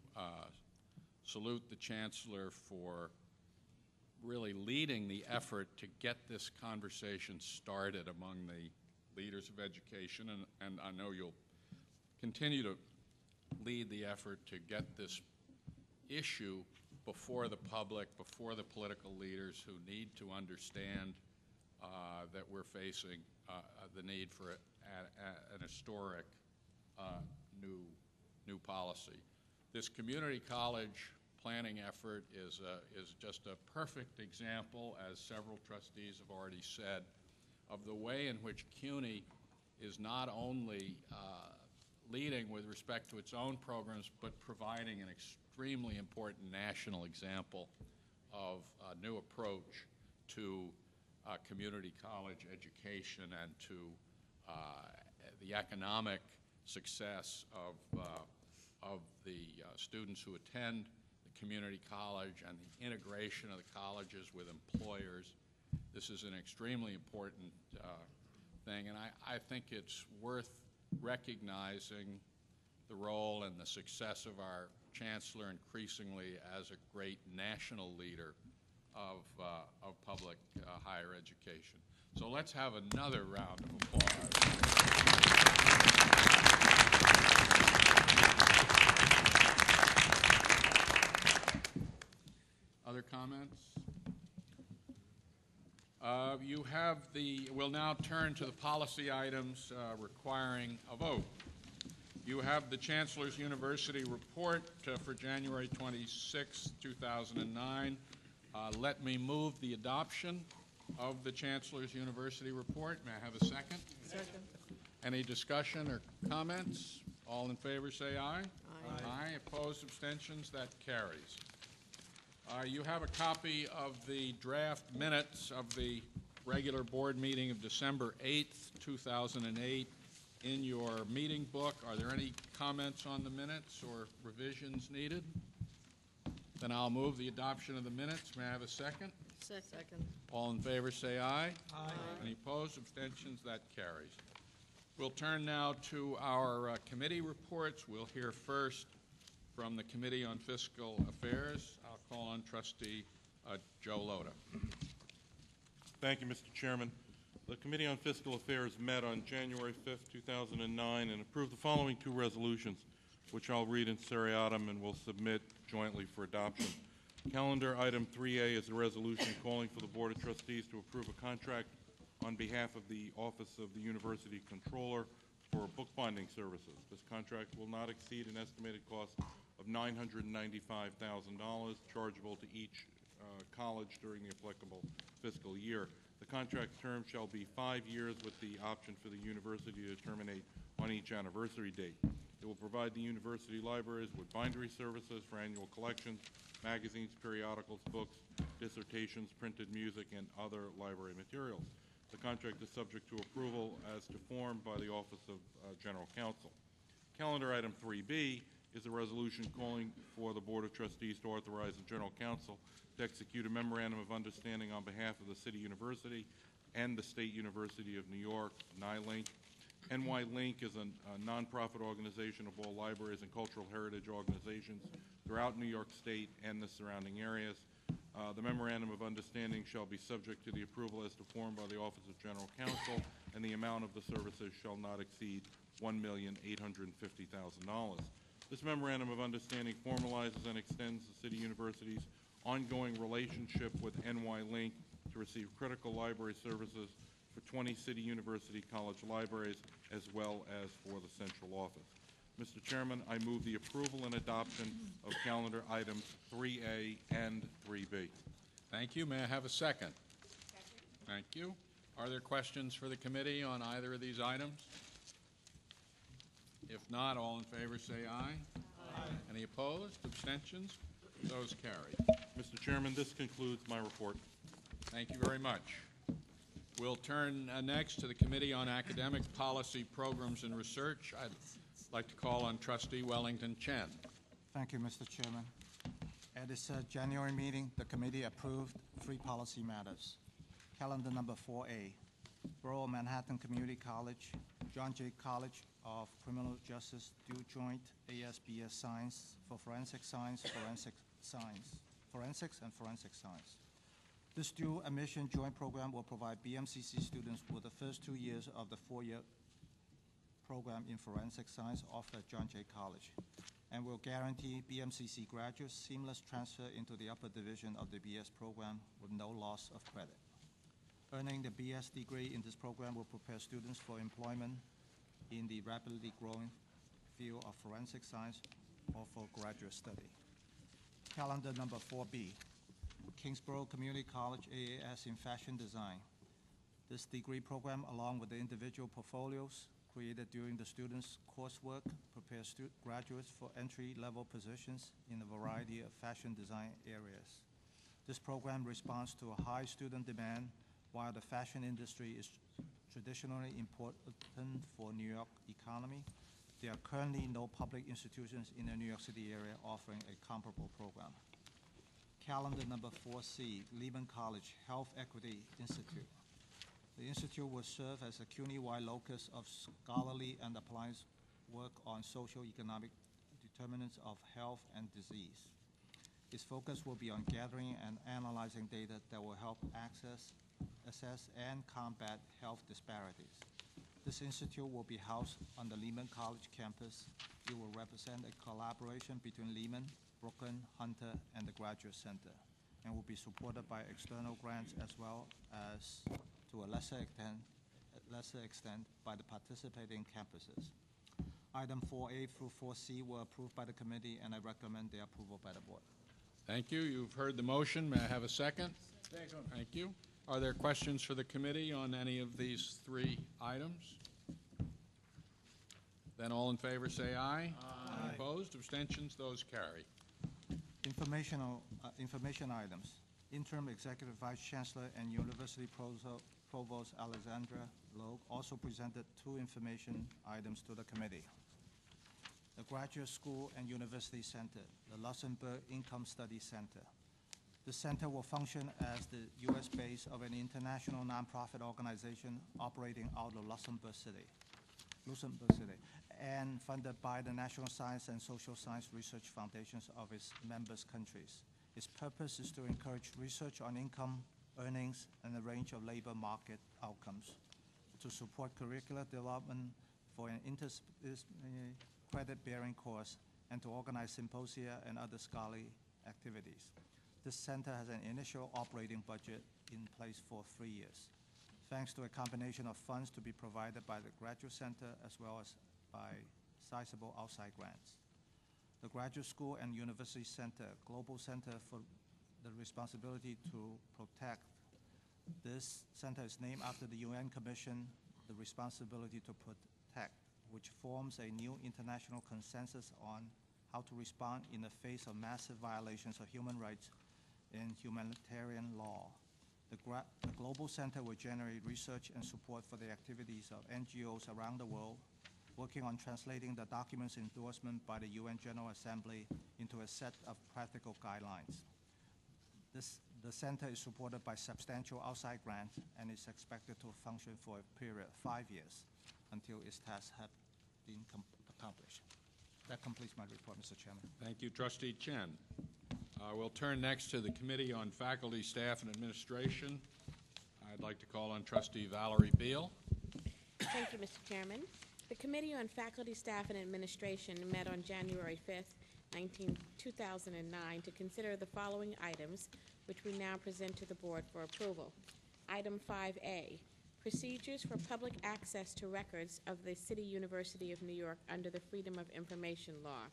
salute the Chancellor for really leading the effort to get this conversation started among the leaders of education, and I know you'll continue to lead the effort to get this issue before the public, before the political leaders who need to understand that we're facing the need for an historic new policy. This community college planning effort is just a perfect example, as several trustees have already said, of the way in which CUNY is not only leading with respect to its own programs, but providing an extremely important national example of a new approach to community college education and to the economic success of the students who attend the community college and the integration of the colleges with employers. This is an extremely important thing, and I think it's worth recognizing the role and the success of our Chancellor increasingly as a great national leader of public higher education. So let's have another round of applause. Other comments? We'll now turn to the policy items requiring a vote. You have the Chancellor's University report for January 26, 2009. Let me move the adoption of the Chancellor's University report. May I have a second? Second. Any discussion or comments? All in favor say aye. Aye. Aye. Opposed, abstentions? That carries. You have a copy of the draft minutes of the regular board meeting of December 8th, 2008 in your meeting book. Are there any comments on the minutes or revisions needed? Then I'll move the adoption of the minutes. May I have a second? Second. All in favor say aye. Aye. Any opposed, abstentions? That carries. We'll turn now to our committee reports. We'll hear first from the Committee on Fiscal Affairs. I'll call on Trustee Joe Lota. Thank you, Mr. Chairman. The Committee on Fiscal Affairs met on January 5th, 2009, and approved the following two resolutions, which I'll read in seriatim and will submit jointly for adoption. Calendar item 3A is a resolution calling for the Board of Trustees to approve a contract on behalf of the Office of the University Controller for bookbinding services. This contract will not exceed an estimated cost of $995,000 chargeable to each college during the applicable fiscal year. The contract term shall be 5 years with the option for the university to terminate on each anniversary date. It will provide the university libraries with bindery services for annual collections, magazines, periodicals, books, dissertations, printed music, and other library materials. The contract is subject to approval as to form by the Office of General Counsel. Calendar item 3B is a resolution calling for the Board of Trustees to authorize the General Counsel to execute a memorandum of understanding on behalf of the City University and the State University of New York, NYLink. NYLink is a nonprofit organization of all libraries and cultural heritage organizations throughout New York State and the surrounding areas. The memorandum of understanding shall be subject to the approval as to form by the Office of General Counsel, and the amount of the services shall not exceed $1,850,000. This memorandum of understanding formalizes and extends the City University's ongoing relationship with NYLink to receive critical library services for 20 City University College libraries as well as for the central office. Mr. Chairman, I move the approval and adoption of calendar items 3A and 3B. Thank you. May I have a second? Thank you. Are there questions for the committee on either of these items? If not, all in favor say aye. Aye. Any opposed? Abstentions? Those carried. Mr. Chairman, this concludes my report. Thank you very much. We'll turn next to the Committee on Academic Policy, Programs, and Research. I'd like to call on Trustee Wellington Chen. Thank you, Mr. Chairman. At its January meeting, the committee approved 3 policy matters. Calendar number 4A, Borough of Manhattan Community College, John Jay College of Criminal Justice dual joint ASBS Science for Forensics and Forensic Science. This dual admission joint program will provide BMCC students with the first 2 years of the 4-year program in forensic science offered at John Jay College, and will guarantee BMCC graduates seamless transfer into the upper division of the BS program with no loss of credit. Earning the BS degree in this program will prepare students for employment in the rapidly growing field of forensic science or for graduate study. Calendar number 4B, Kingsborough Community College AAS in Fashion Design. This degree program, along with the individual portfolios created during the students' coursework, prepares graduates for entry-level positions in a variety of fashion design areas. This program responds to a high student demand. While the fashion industry is traditionally important for New York economy, there are currently no public institutions in the New York City area offering a comparable program. Calendar number 4C, Lehman College Health Equity Institute. The institute will serve as a CUNY-wide locus of scholarly and applied work on socio-economic determinants of health and disease. Its focus will be on gathering and analyzing data that will help assess and combat health disparities. This institute will be housed on the Lehman College campus. It will represent a collaboration between Lehman, Brooklyn, Hunter, and the Graduate Center, and will be supported by external grants as well as, to a lesser extent, by the participating campuses. Item 4A through 4C were approved by the committee, and I recommend their approval by the board. Thank you. You've heard the motion. May I have a second? Second. Thank you. Are there questions for the committee on any of these 3 items? Then all in favor say aye. Aye. Any opposed? Abstentions? Those carry. Information items. Interim Executive Vice Chancellor and University Provost Alexandra Logue also presented 2 information items to the committee. The Graduate School and University Center, the Luxembourg Income Study Center. The center will function as the U.S. base of an international nonprofit organization operating out of Luxembourg City, and funded by the National Science and Social Science Research Foundations of its members' countries. Its purpose is to encourage research on income, earnings, and a range of labor market outcomes, to support curricular development for an interdisciplinary credit-bearing course, and to organize symposia and other scholarly activities. This center has an initial operating budget in place for 3 years, thanks to a combination of funds to be provided by the Graduate Center as well as by sizable outside grants. The Graduate School and University Center, Global Center for the responsibility to protect This center is named after the UN Commission, the Responsibility to Protect, which forms a new international consensus on how to respond in the face of massive violations of human rights and humanitarian law. The Global Center will generate research and support for the activities of NGOs around the world, working on translating the documents endorsement by the UN General Assembly into a set of practical guidelines. The center is supported by substantial outside grants and is expected to function for a period of 5 years until its tasks have been accomplished. That completes my report, Mr. Chairman. Thank you, Trustee Chen. We'll turn next to the Committee on Faculty, Staff, and Administration. I'd like to call on Trustee Valerie Beal. Thank you, Mr. Chairman. The Committee on Faculty, Staff, and Administration met on January 5th, 2009 to consider the following items, which we now present to the Board for approval. Item 5A, procedures for public access to records of the City University of New York under the Freedom of Information Law.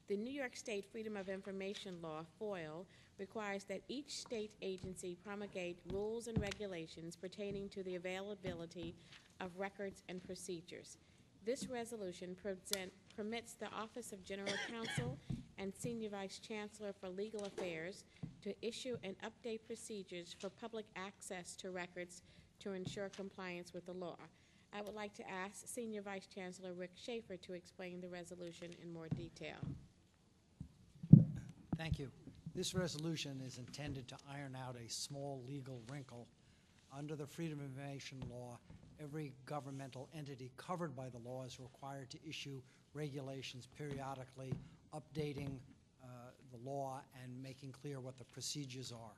The New York State Freedom of Information Law, FOIL, requires that each state agency promulgate rules and regulations pertaining to the availability of records and procedures. This resolution permits the Office of General Counsel and Senior Vice Chancellor for Legal Affairs to issue and update procedures for public access to records to ensure compliance with the law. I would like to ask Senior Vice Chancellor Rick Schaefer to explain the resolution in more detail. Thank you. This resolution is intended to iron out a small legal wrinkle. Under the Freedom of Information Law, every governmental entity covered by the law is required to issue regulations periodically, updating the law and making clear what the procedures are.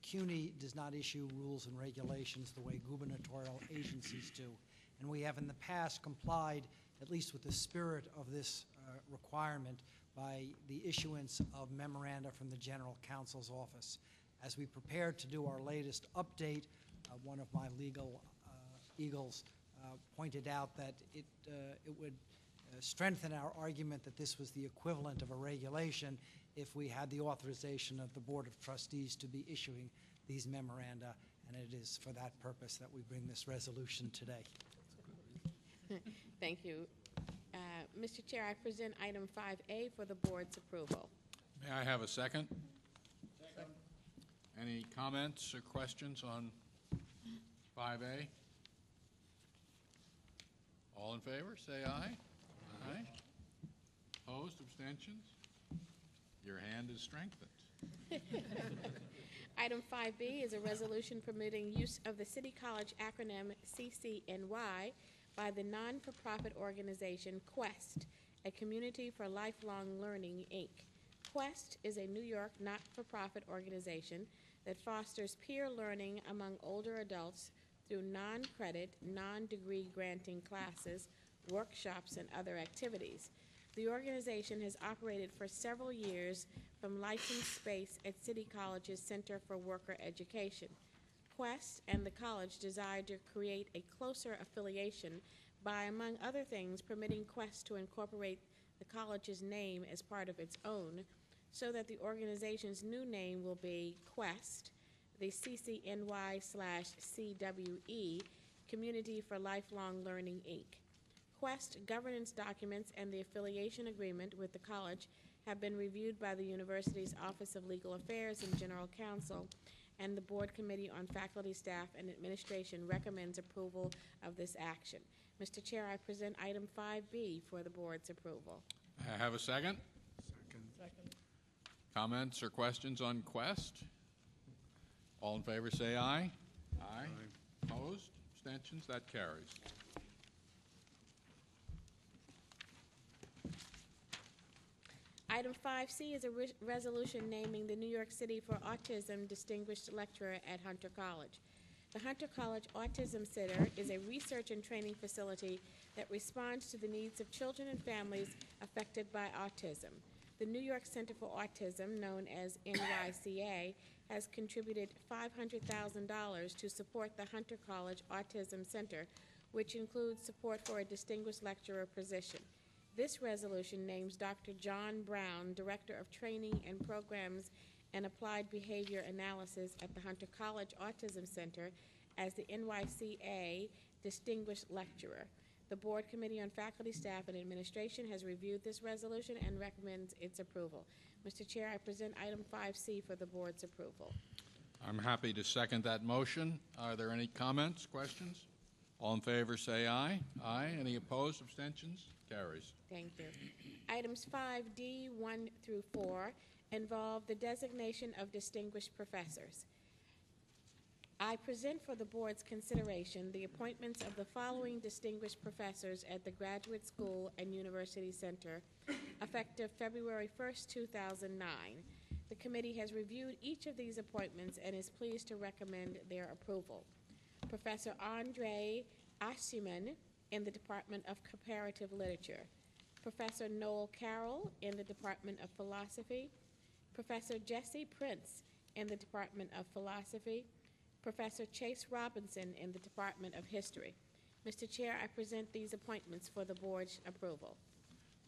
CUNY does not issue rules and regulations the way gubernatorial agencies do, and we have in the past complied, at least with the spirit of this requirement, by the issuance of memoranda from the General Counsel's office. As we prepared to do our latest update, one of my legal eagles pointed out that it would strengthen our argument that this was the equivalent of a regulation if we had the authorization of the Board of Trustees to be issuing these memoranda, and it is for that purpose that we bring this resolution today. Thank you. Mr. Chair, I present item 5A for the Board's approval. May I have a second? Second. Any comments or questions on 5A? All in favor, say aye. Aye. Opposed, abstentions? Your hand is strengthened. Item 5B is a resolution permitting use of the City College acronym CCNY by the non-for-profit organization Quest, a Community for Lifelong Learning, Inc. Quest is a New York not-for-profit organization that fosters peer learning among older adults through non-credit, non-degree granting classes, workshops, and other activities. The organization has operated for several years from licensed space at City College's Center for Worker Education. Quest and the college desire to create a closer affiliation by, among other things, permitting Quest to incorporate the college's name as part of its own, so that the organization's new name will be Quest, the CCNY/CWE, Community for Lifelong Learning, Inc. Quest governance documents and the affiliation agreement with the college have been reviewed by the university's Office of Legal Affairs and General Counsel, and the Board Committee on Faculty, Staff, and Administration recommends approval of this action. Mr. Chair, I present item 5B for the Board's approval. I have a second? Second. Comments or questions on Quest? All in favor, say aye. Aye. Opposed? Abstentions? That carries. Item 5C is a resolution naming the New York City for Autism Distinguished Lecturer at Hunter College. The Hunter College Autism Center is a research and training facility that responds to the needs of children and families affected by autism. The New York Center for Autism, known as NYCA, has contributed $500,000 to support the Hunter College Autism Center, which includes support for a distinguished lecturer position. This resolution names Dr. John Brown, Director of Training and Programs and Applied Behavior Analysis at the Hunter College Autism Center as the NYCA Distinguished Lecturer. The Board Committee on Faculty, Staff, and Administration has reviewed this resolution and recommends its approval. Mr. Chair, I present item 5C for the Board's approval. I'm happy to second that motion. Are there any comments, questions? All in favor say aye. Aye. Any opposed, abstentions? Carries. Thank you. Items 5D, 1 through 4 involve the designation of distinguished professors. I present for the Board's consideration the appointments of the following distinguished professors at the Graduate School and University Center effective February 1st, 2009. The committee has reviewed each of these appointments and is pleased to recommend their approval. Professor Andre Ashiman in the Department of Comparative Literature, Professor Noel Carroll in the Department of Philosophy, Professor Jesse Prince in the Department of Philosophy, Professor Chase Robinson in the Department of History. Mr. Chair, I present these appointments for the Board's approval.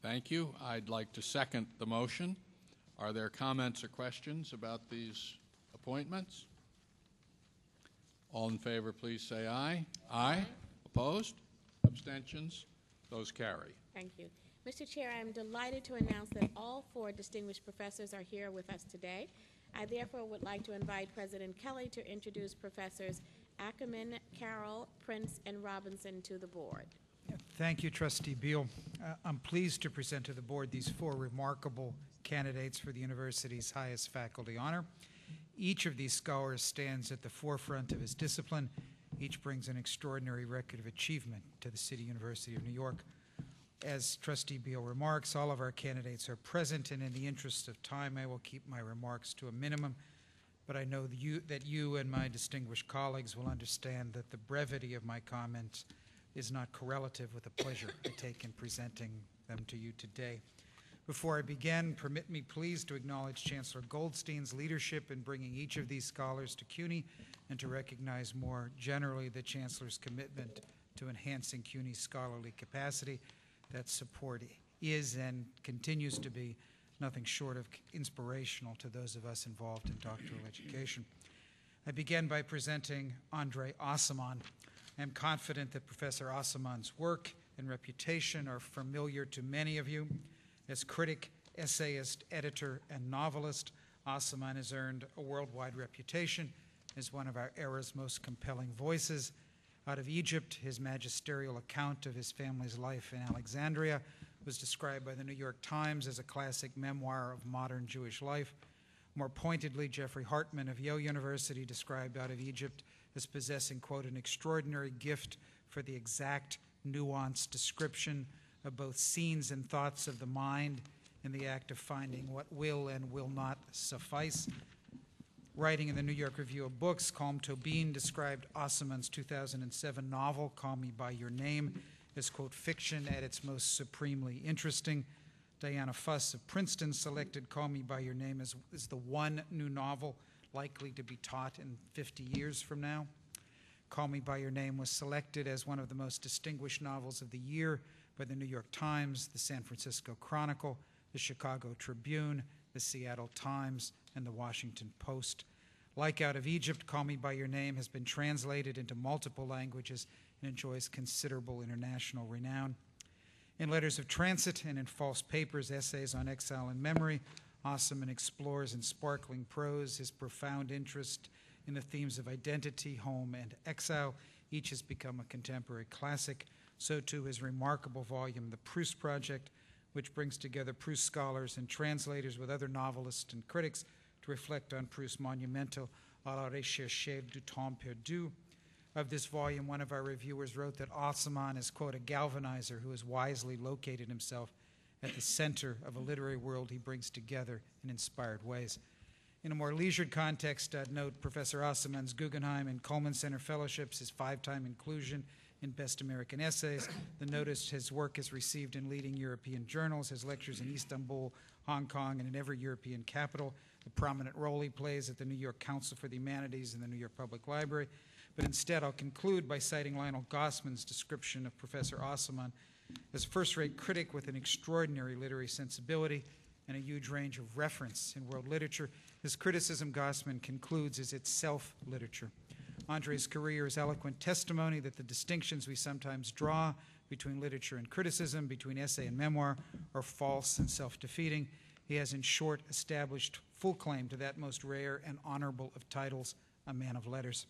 Thank you. I'd like to second the motion. Are there comments or questions about these appointments? All in favor, please say aye. Aye. Opposed? Abstentions? Those carry. Thank you. Mr. Chair, I am delighted to announce that all 4 distinguished professors are here with us today. I therefore would like to invite President Kelly to introduce Professors Ackerman, Carroll, Prince, and Robinson to the Board. Thank you, Trustee Beal. I'm pleased to present to the Board these 4 remarkable candidates for the university's highest faculty honor. Each of these scholars stands at the forefront of his discipline. Each brings an extraordinary record of achievement to the City University of New York. As Trustee Beal remarks, all of our candidates are present, and in the interest of time, I will keep my remarks to a minimum. But I know that you and my distinguished colleagues will understand that the brevity of my comments is not correlative with the pleasure I take in presenting them to you today. Before I begin, permit me please to acknowledge Chancellor Goldstein's leadership in bringing each of these scholars to CUNY and to recognize more generally the Chancellor's commitment to enhancing CUNY's scholarly capacity. That support is and continues to be nothing short of inspirational to those of us involved in doctoral education. I begin by presenting Andre Ashiman. I am confident that Professor Ashiman's work and reputation are familiar to many of you. As critic, essayist, editor, and novelist, Ashiman has earned a worldwide reputation as one of our era's most compelling voices. Out of Egypt, his magisterial account of his family's life in Alexandria was described by the New York Times as a classic memoir of modern Jewish life. More pointedly, Jeffrey Hartman of Yale University described Out of Egypt as possessing, quote, an extraordinary gift for the exact, nuanced description of both scenes and thoughts of the mind in the act of finding what will and will not suffice. Writing in the New York Review of Books, Colm Tobin described Ashiman's 2007 novel, Call Me By Your Name, as, quote, fiction at its most supremely interesting. Diana Fuss of Princeton selected Call Me By Your Name as the one new novel likely to be taught in 50 years from now. Call Me By Your Name was selected as one of the most distinguished novels of the year by the New York Times, the San Francisco Chronicle, the Chicago Tribune, the Seattle Times, and the Washington Post. Like Out of Egypt, Call Me By Your Name has been translated into multiple languages and enjoys considerable international renown. In Letters of Transit and in False Papers, Essays on Exile and Memory, Ashiman explores in sparkling prose his profound interest in the themes of identity, home, and exile. Each has become a contemporary classic. So too his remarkable volume, The Proust Project, which brings together Proust scholars and translators with other novelists and critics to reflect on Proust's monumental À la recherche du temps perdu. Of this volume, one of our reviewers wrote that Ashiman is, quote, a galvanizer who has wisely located himself at the center of a literary world he brings together in inspired ways. In a more leisured context, I'd note Professor Ashiman's Guggenheim and Coleman Center Fellowships, his 5-time inclusion in Best American Essays, the notice his work is received in leading European journals, his lectures in Istanbul, Hong Kong, and in every European capital, the prominent role he plays at the New York Council for the Humanities and the New York Public Library. But instead, I'll conclude by citing Lionel Gossman's description of Professor Ashiman as a first-rate critic with an extraordinary literary sensibility and a huge range of reference in world literature. His criticism, Gossman concludes, is itself literature. Andre's career is eloquent testimony that the distinctions we sometimes draw between literature and criticism, between essay and memoir, are false and self-defeating. He has, in short, established full claim to that most rare and honorable of titles, a man of letters.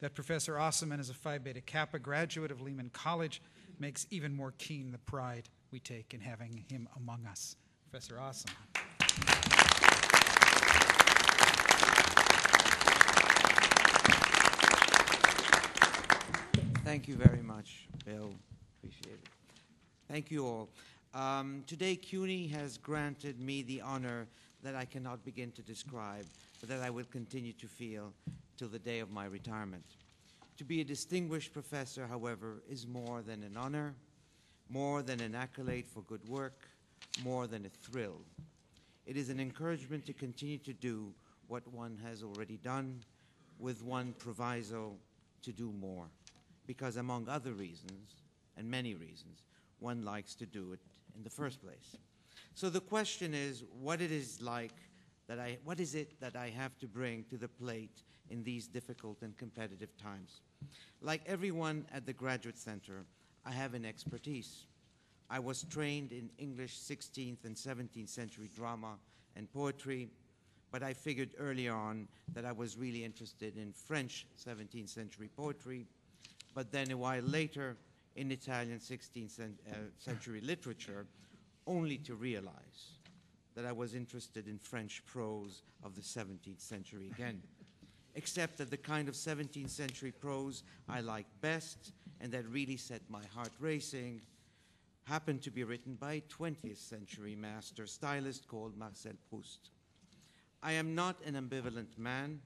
That Professor Osserman is a Phi Beta Kappa graduate of Lehman College makes even more keen the pride we take in having him among us. Professor Osserman. Thank you very much, Bill. Appreciate it. Thank you all. Today, CUNY has granted me the honor that I cannot begin to describe, but that I will continue to feel till the day of my retirement. To be a distinguished professor, however, is more than an honor, more than an accolade for good work, more than a thrill. It is an encouragement to continue to do what one has already done, with one proviso, to do more. Because among other reasons, and many reasons, one likes to do it in the first place. So the question is, what is it that I have to bring to the plate in these difficult and competitive times? Like everyone at the Graduate Center, I have an expertise. I was trained in English 16th and 17th century drama and poetry, but I figured early on that I was really interested in French 17th century poetry, but then a while later in Italian 16th century literature, only to realize that I was interested in French prose of the 17th century again. Except that the kind of 17th century prose I like best and that really set my heart racing happened to be written by a 20th century master stylist called Marcel Proust. I am not an ambivalent man,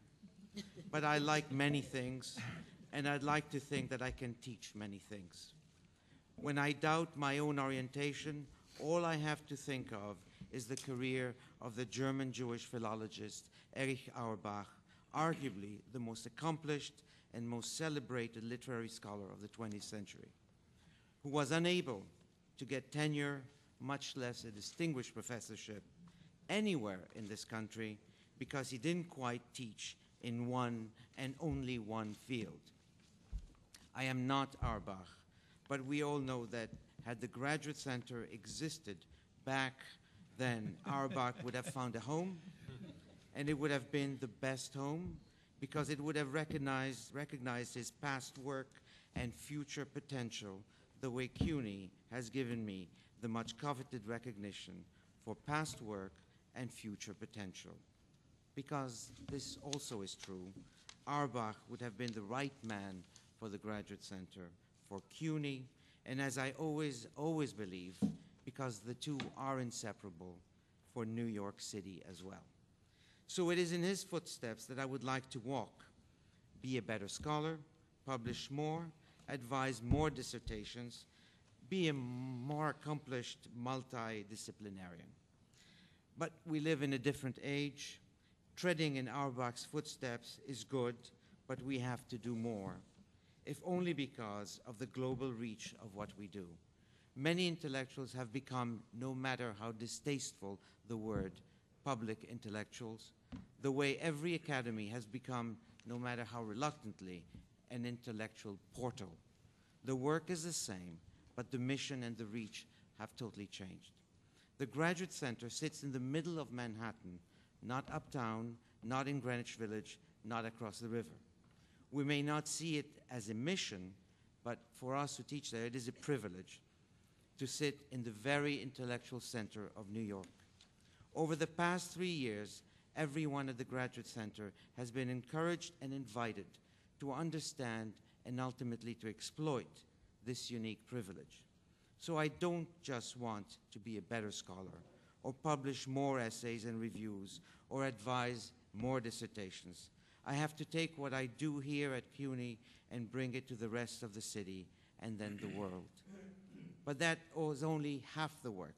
but I like many things, and I'd like to think that I can teach many things. When I doubt my own orientation, all I have to think of is the career of the German Jewish philologist Erich Auerbach, arguably the most accomplished and most celebrated literary scholar of the 20th century, who was unable to get tenure, much less a distinguished professorship, anywhere in this country because he didn't quite teach in one and only one field. I am not Auerbach, but we all know that had the Graduate Center existed back then, Auerbach would have found a home, and it would have been the best home because it would have recognized his past work and future potential the way CUNY has given me the much coveted recognition for past work and future potential. Because this also is true, Auerbach would have been the right man for the Graduate Center, for CUNY, and as I always believe, because the two are inseparable, for New York City as well. So it is in his footsteps that I would like to walk, be a better scholar, publish more, advise more dissertations, be a more accomplished multidisciplinarian. But we live in a different age. Treading in Auerbach's footsteps is good, but we have to do more, if only because of the global reach of what we do. Many intellectuals have become, no matter how distasteful the word, public intellectuals, the way every academy has become, no matter how reluctantly, an intellectual portal. The work is the same, but the mission and the reach have totally changed. The Graduate Center sits in the middle of Manhattan, not uptown, not in Greenwich Village, not across the river. We may not see it as a mission, but for us who teach there, it is a privilege to sit in the very intellectual center of New York. Over the past 3 years, everyone at the Graduate Center has been encouraged and invited to understand and ultimately to exploit this unique privilege. So I don't just want to be a better scholar or publish more essays and reviews or advise more dissertations. I have to take what I do here at CUNY and bring it to the rest of the city and then the world. But that is only half the work.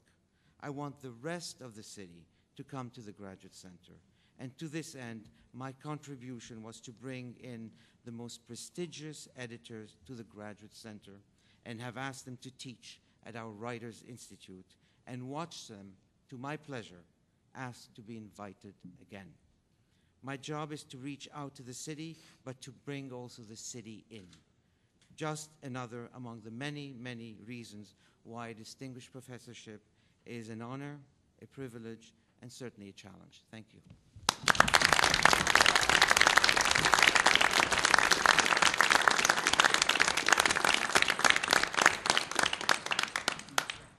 I want the rest of the city to come to the Graduate Center. And to this end, my contribution was to bring in the most prestigious editors to the Graduate Center and have asked them to teach at our Writers Institute and watch them, to my pleasure, asked to be invited again. My job is to reach out to the city, but to bring also the city in. Just another among the many, many reasons why a distinguished professorship is an honor, a privilege, and certainly a challenge. Thank you.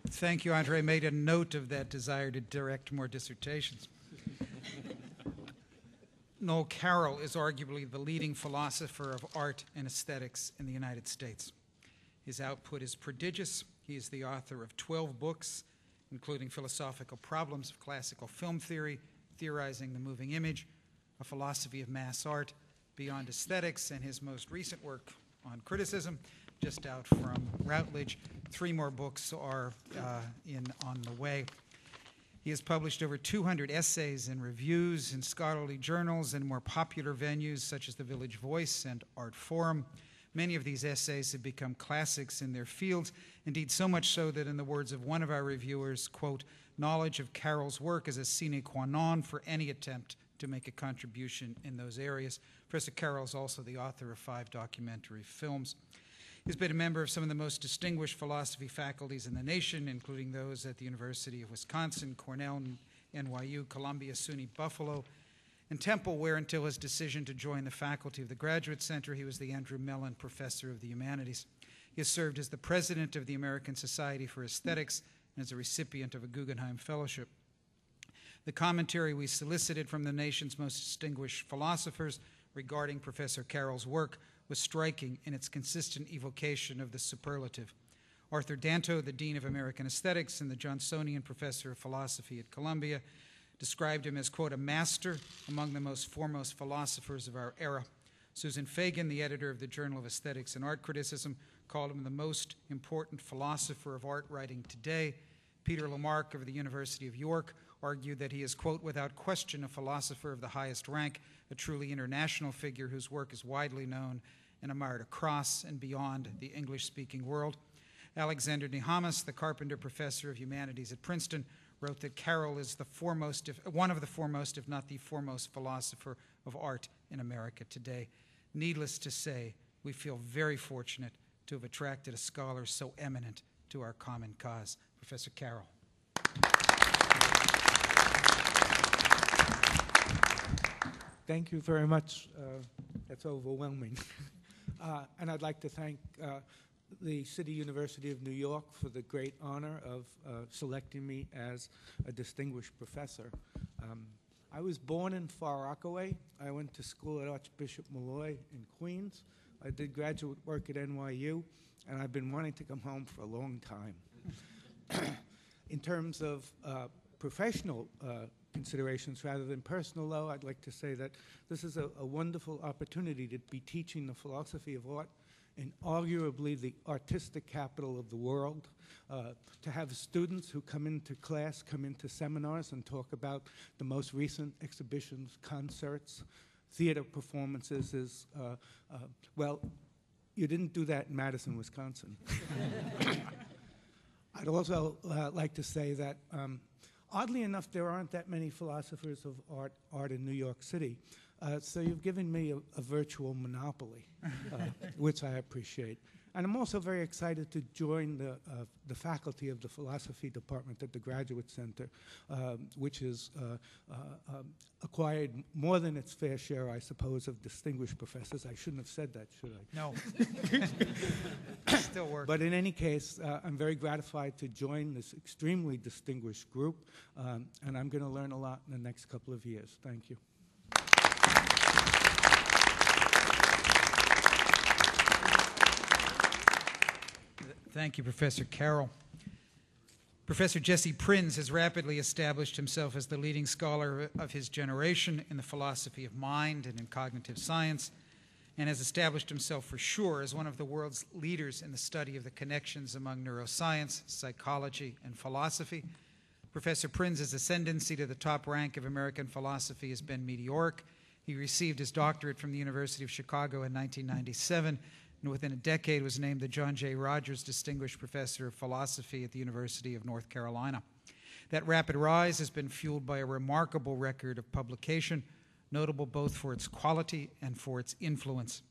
Thank you, Andre. Made a note of that desire to direct more dissertations. Noel Carroll is arguably the leading philosopher of art and aesthetics in the United States. His output is prodigious. He is the author of 12 books, including Philosophical Problems of Classical Film Theory, Theorizing the Moving Image, A Philosophy of Mass Art, Beyond Aesthetics, and his most recent work on criticism, just out from Routledge. 3 more books are on the way. He has published over 200 essays and reviews in scholarly journals and more popular venues such as the Village Voice and Art Forum. Many of these essays have become classics in their fields, indeed so much so that in the words of one of our reviewers, quote, knowledge of Carroll's work is a sine qua non for any attempt to make a contribution in those areas. Professor Carroll is also the author of 5 documentary films. He's been a member of some of the most distinguished philosophy faculties in the nation, including those at the University of Wisconsin, Cornell, NYU, Columbia, SUNY Buffalo, and Temple, where until his decision to join the faculty of the Graduate Center, he was the Andrew Mellon Professor of the Humanities. He has served as the president of the American Society for Aesthetics and as a recipient of a Guggenheim Fellowship. The commentary we solicited from the nation's most distinguished philosophers regarding Professor Carroll's work was striking in its consistent evocation of the superlative. Arthur Danto, the Dean of American Aesthetics and the Johnsonian Professor of Philosophy at Columbia, described him as, quote, a master among the most foremost philosophers of our era. Susan Fagan, the editor of the Journal of Aesthetics and Art Criticism, called him the most important philosopher of art writing today. Peter Lamarck of the University of York argued that he is, quote, without question a philosopher of the highest rank, a truly international figure whose work is widely known and admired across and beyond the English-speaking world. Alexander Nehamas, the Carpenter Professor of Humanities at Princeton, wrote that Carroll is one of the foremost, if not the foremost, philosopher of art in America today. Needless to say, we feel very fortunate to have attracted a scholar so eminent to our common cause. Professor Carroll. Thank you very much. That's overwhelming. And I'd like to thank the City University of New York for the great honor of selecting me as a distinguished professor. I was born in Far Rockaway. I went to school at Archbishop Malloy in Queens. I did graduate work at NYU, and I've been wanting to come home for a long time. In terms of professional considerations rather than personal, though, I'd like to say that this is a wonderful opportunity to be teaching the philosophy of art in arguably the artistic capital of the world, to have students who come into class, come into seminars and talk about the most recent exhibitions, concerts, theater performances is, well, you didn't do that in Madison, Wisconsin. I'd also like to say that, oddly enough, there aren't that many philosophers of art in New York City. So you've given me a virtual monopoly, which I appreciate. And I'm also very excited to join the faculty of the philosophy department at the Graduate Center, which has acquired more than its fair share, I suppose, of distinguished professors. I shouldn't have said that, should I? No. Still working. But in any case, I'm very gratified to join this extremely distinguished group, and I'm going to learn a lot in the next couple of years. Thank you. Thank you, Professor Carroll. Professor Jesse Prinz has rapidly established himself as the leading scholar of his generation in the philosophy of mind and in cognitive science, and has established himself for sure as one of the world's leaders in the study of the connections among neuroscience, psychology, and philosophy. Professor Prinz's ascendancy to the top rank of American philosophy has been meteoric. He received his doctorate from the University of Chicago in 1997, and within a decade was named the John J. Rogers Distinguished Professor of Philosophy at the University of North Carolina. That rapid rise has been fueled by a remarkable record of publication, notable both for its quality and for its influence.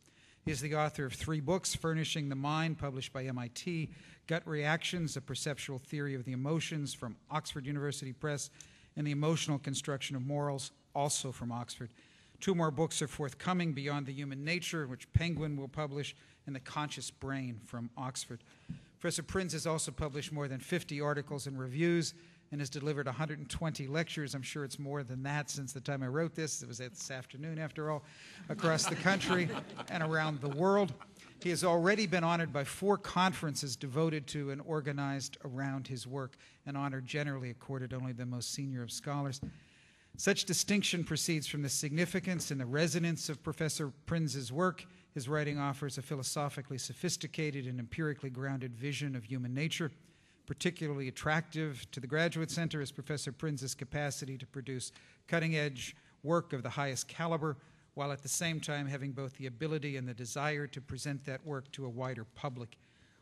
He is the author of 3 books, Furnishing the Mind, published by MIT, Gut Reactions, A Perceptual Theory of the Emotions, from Oxford University Press, and The Emotional Construction of Morals, also from Oxford. 2 more books are forthcoming, Beyond the Human Nature, which Penguin will publish, and The Conscious Brain from Oxford. Professor Prinz has also published more than 50 articles and reviews and has delivered 120 lectures. I'm sure it's more than that since the time I wrote this. It was this afternoon, after all, across the country and around the world. He has already been honored by 4 conferences devoted to and organized around his work, an honor generally accorded only the most senior of scholars. Such distinction proceeds from the significance and the resonance of Professor Prinz's work. His writing offers a philosophically sophisticated and empirically grounded vision of human nature. Particularly attractive to the Graduate Center is Professor Prinz's capacity to produce cutting-edge work of the highest caliber, while at the same time having both the ability and the desire to present that work to a wider public.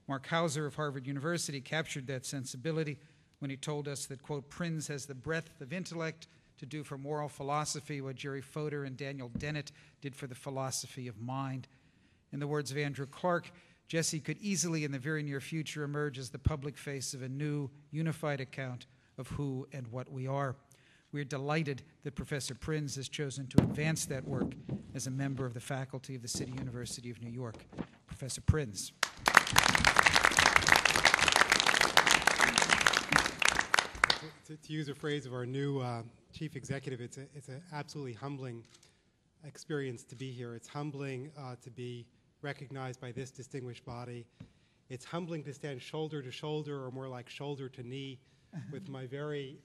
Mark Hauser of Harvard University captured that sensibility when he told us that, quote, Prinz has the breadth of intellect to do for moral philosophy what Jerry Fodor and Daniel Dennett did for the philosophy of mind. In the words of Andrew Clark, Jesse could easily in the very near future emerge as the public face of a new, unified account of who and what we are. We are delighted that Professor Prinz has chosen to advance that work as a member of the faculty of the City University of New York. Professor Prinz. To use a phrase of our new chief executive, it's an absolutely humbling experience to be here. It's humbling to be recognized by this distinguished body. It's humbling to stand shoulder to shoulder, or more like shoulder to knee, with my very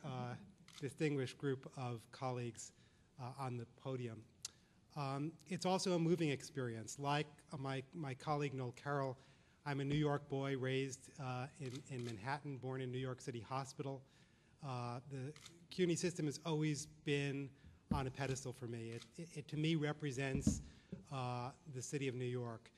distinguished group of colleagues on the podium. It's also a moving experience. Like my colleague Noel Carroll, I'm a New York boy raised in Manhattan, born in New York City Hospital. The CUNY system has always been on a pedestal for me. It to me represents the city of New York.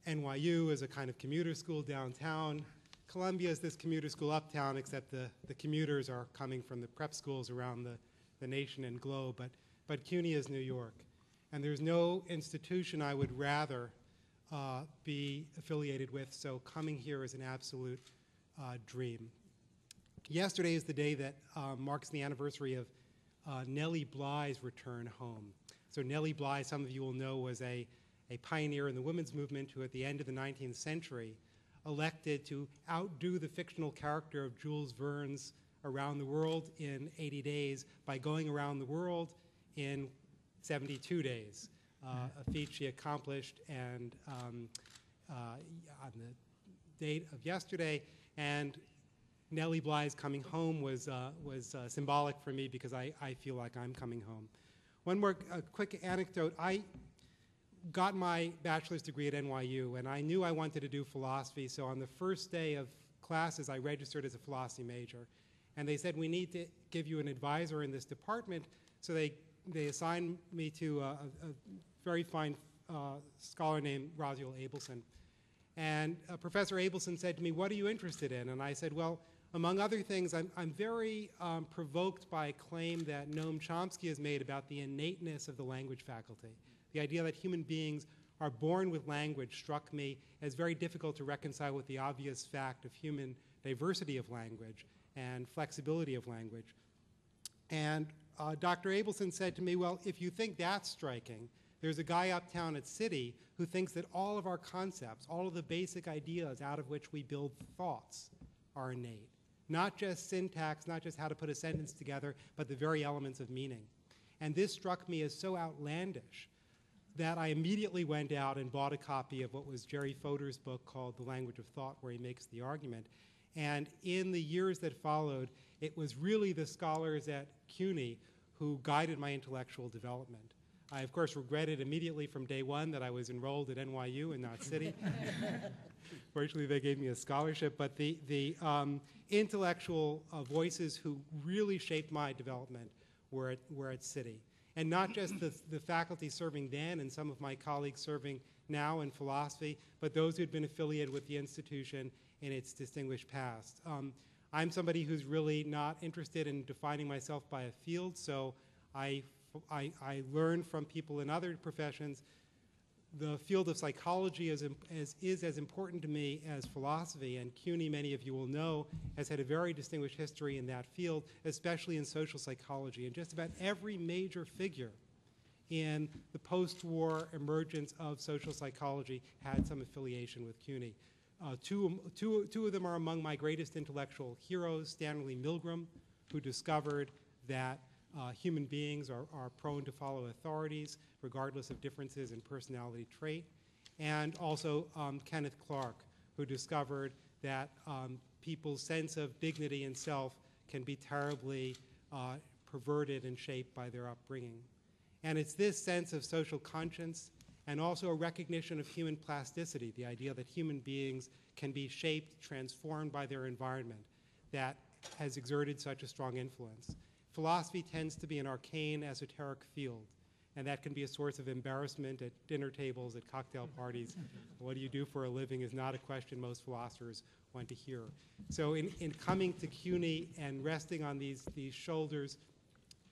NYU is a kind of commuter school downtown. Columbia is this commuter school uptown, except the commuters are coming from the prep schools around the nation and globe. But CUNY is New York. And there's no institution I would rather be affiliated with, so coming here is an absolute dream. Yesterday is the day that marks the anniversary of Nellie Bly's return home. So Nellie Bly, some of you will know, was a pioneer in the women's movement who at the end of the 19th century elected to outdo the fictional character of Jules Verne's Around the World in 80 days by going around the world in 72 days, a feat she accomplished and on the date of yesterday. And Nellie Bly's coming home was symbolic for me because I feel like I'm coming home. One more quick anecdote. I got my bachelor's degree at NYU, and I knew I wanted to do philosophy, so on the first day of classes, I registered as a philosophy major. And they said, we need to give you an advisor in this department, so they assigned me to a very fine scholar named Raziel Abelson. And Professor Abelson said to me, what are you interested in? And I said, well, among other things, I'm very provoked by a claim that Noam Chomsky has made about the innateness of the language faculty. The idea that human beings are born with language struck me as very difficult to reconcile with the obvious fact of human diversity of language and flexibility of language. And Dr. Abelson said to me, well, if you think that's striking, there's a guy uptown at City who thinks that all of our concepts, all of the basic ideas out of which we build thoughts are innate. Not just syntax, not just how to put a sentence together, but the very elements of meaning. And this struck me as so outlandish that I immediately went out and bought a copy of what was Jerry Fodor's book called The Language of Thought, where he makes the argument. And in the years that followed, it was really the scholars at CUNY who guided my intellectual development. I, of course, regretted immediately from day one that I was enrolled at NYU and not City. Fortunately, they gave me a scholarship. But the intellectual voices who really shaped my development were at City. And not just the faculty serving then and some of my colleagues serving now in philosophy, but those who had been affiliated with the institution in its distinguished past. I'm somebody who's really not interested in defining myself by a field, so I learn from people in other professions. The field of psychology is as important to me as philosophy, and CUNY, many of you will know, has had a very distinguished history in that field, especially in social psychology. And just about every major figure in the post-war emergence of social psychology had some affiliation with CUNY. Two of them are among my greatest intellectual heroes: Stanley Milgram, who discovered that human beings are prone to follow authorities regardless of differences in personality trait, and also Kenneth Clark, who discovered that people's sense of dignity and self can be terribly perverted and shaped by their upbringing. And it's this sense of social conscience and also a recognition of human plasticity, the idea that human beings can be shaped, transformed by their environment, that has exerted such a strong influence. Philosophy tends to be an arcane, esoteric field, and that can be a source of embarrassment at dinner tables, at cocktail parties. What do you do for a living is not a question most philosophers want to hear. So in coming to CUNY and resting on these shoulders,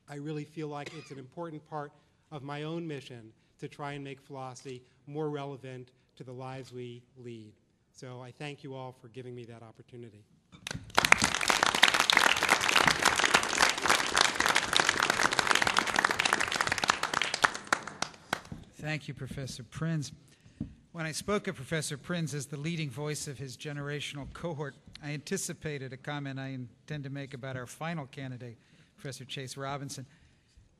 I really feel like it's an important part of my own mission to try and make philosophy more relevant to the lives we lead. So I thank you all for giving me that opportunity. Thank you, Professor Prinz. When I spoke of Professor Prinz as the leading voice of his generational cohort, I anticipated a comment I intend to make about our final candidate, Professor Chase Robinson.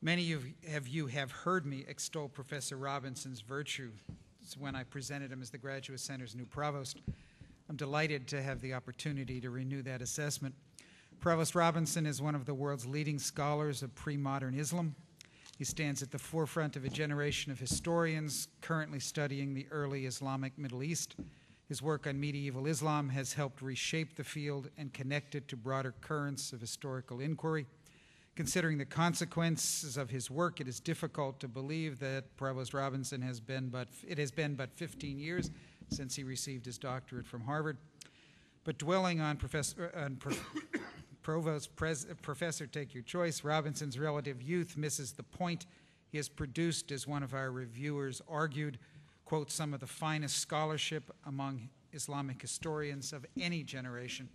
Many of you have heard me extol Professor Robinson's virtue when I presented him as the Graduate Center's new provost. I'm delighted to have the opportunity to renew that assessment. Provost Robinson is one of the world's leading scholars of pre-modern Islam. He stands at the forefront of a generation of historians currently studying the early Islamic Middle East. His work on medieval Islam has helped reshape the field and connect it to broader currents of historical inquiry. Considering the consequences of his work, it is difficult to believe that Provost Robinson has been but 15 years since he received his doctorate from Harvard. But dwelling on Professor, take your choice, Robinson's relative youth misses the point. He has produced, as one of our reviewers argued, quote, some of the finest scholarship among Islamic historians of any generation.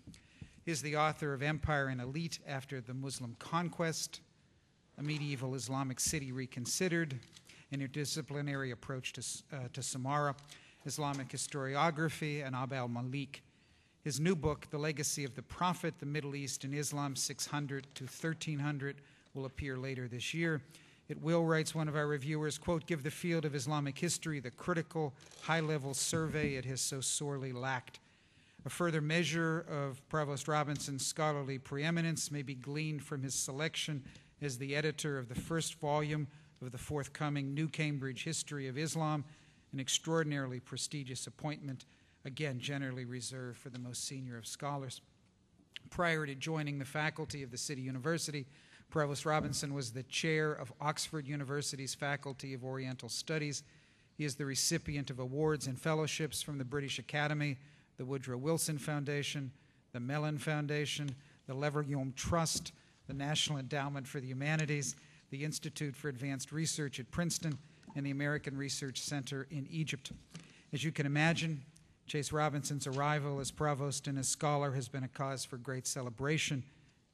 He is the author of Empire and Elite After the Muslim Conquest, A Medieval Islamic City Reconsidered, An Interdisciplinary Approach to Samara, Islamic Historiography, and Abd al-Malik. His new book, The Legacy of the Prophet, The Middle East and Islam 600 to 1300, will appear later this year. It will, writes one of our reviewers, quote, give the field of Islamic history the critical, high-level survey it has so sorely lacked. A further measure of Provost Robinson's scholarly preeminence may be gleaned from his selection as the editor of the first volume of the forthcoming New Cambridge History of Islam, an extraordinarily prestigious appointment, again generally reserved for the most senior of scholars. Prior to joining the faculty of the City University, Provost Robinson was the chair of Oxford University's Faculty of Oriental Studies. He is the recipient of awards and fellowships from the British Academy, the Woodrow Wilson Foundation, the Mellon Foundation, the Leverhulme Trust, the National Endowment for the Humanities, the Institute for Advanced Research at Princeton, and the American Research Center in Egypt. As you can imagine, Chase Robinson's arrival as provost and as scholar has been a cause for great celebration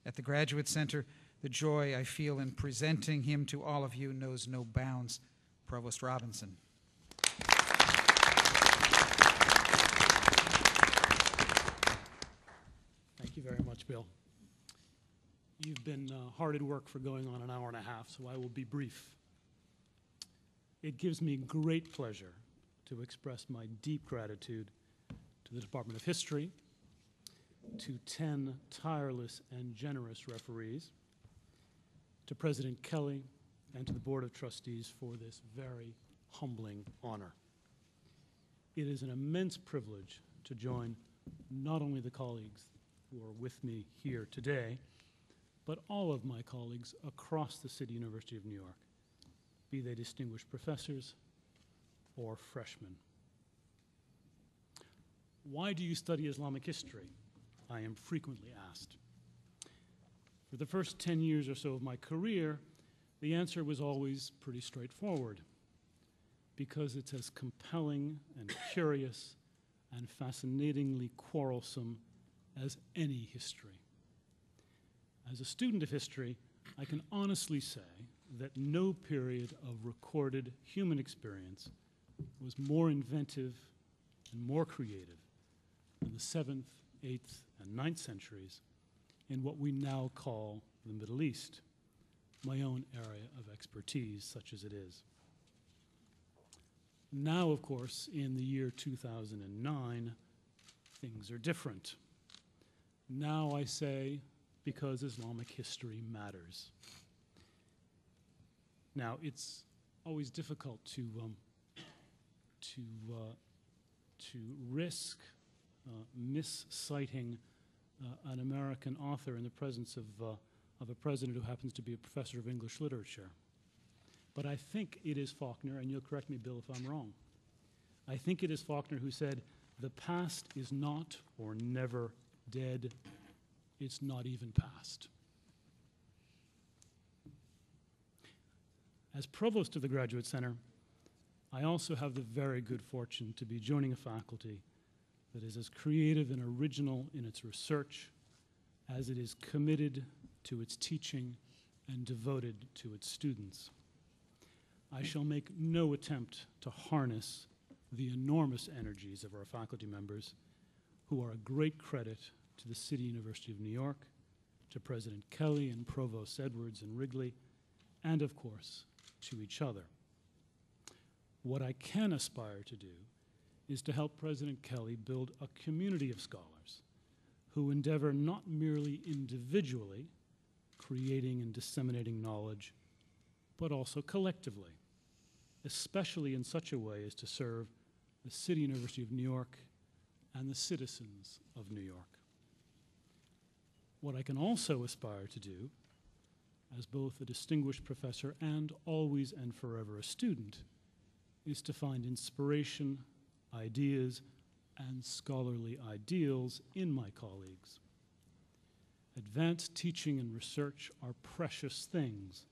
at the Graduate Center. The joy I feel in presenting him to all of you knows no bounds. Provost Robinson. Thank you very much, Bill. You've been hard at work for going on an hour and a half, so I will be brief. It gives me great pleasure to express my deep gratitude to the Department of History, to 10 tireless and generous referees, to President Kelly, and to the Board of Trustees for this very humbling honor. It is an immense privilege to join not only the colleagues who are with me here today, but all of my colleagues across the City University of New York, be they distinguished professors or freshmen. Why do you study Islamic history? I am frequently asked. For the first 10 years or so of my career, the answer was always pretty straightforward, because it's as compelling and curious and fascinatingly quarrelsome as any history. As a student of history, I can honestly say that no period of recorded human experience was more inventive and more creative than the 7th, 8th, and 9th centuries in what we now call the Middle East, my own area of expertise, such as it is. Now, of course, in the year 2009, things are different. Now I say, because Islamic history matters. Now, it's always difficult to risk misciting an American author in the presence of a president who happens to be a professor of English literature. But I think it is Faulkner, and you'll correct me, Bill, if I'm wrong. I think it is Faulkner who said, "The past is not or never dead. It's not even past." As provost of the Graduate Center, I also have the very good fortune to be joining a faculty that is as creative and original in its research as it is committed to its teaching and devoted to its students. I shall make no attempt to harness the enormous energies of our faculty members, who are a great credit to the City University of New York, to President Kelly and Provost Edwards and Wrigley, and of course, to each other. What I can aspire to do is to help President Kelly build a community of scholars who endeavor not merely individually, creating and disseminating knowledge, but also collectively, especially in such a way as to serve the City University of New York and the citizens of New York. What I can also aspire to do, as both a distinguished professor and always and forever a student, is to find inspiration, ideas, and scholarly ideals in my colleagues. Advanced teaching and research are precious things,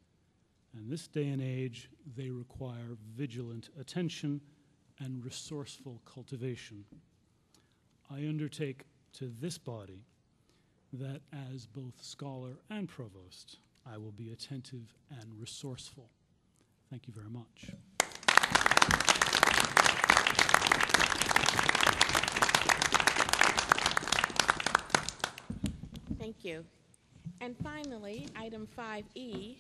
and in this day and age, they require vigilant attention and resourceful cultivation. I undertake to this body that as both scholar and provost, I will be attentive and resourceful. Thank you very much. Thank you. And finally, item 5E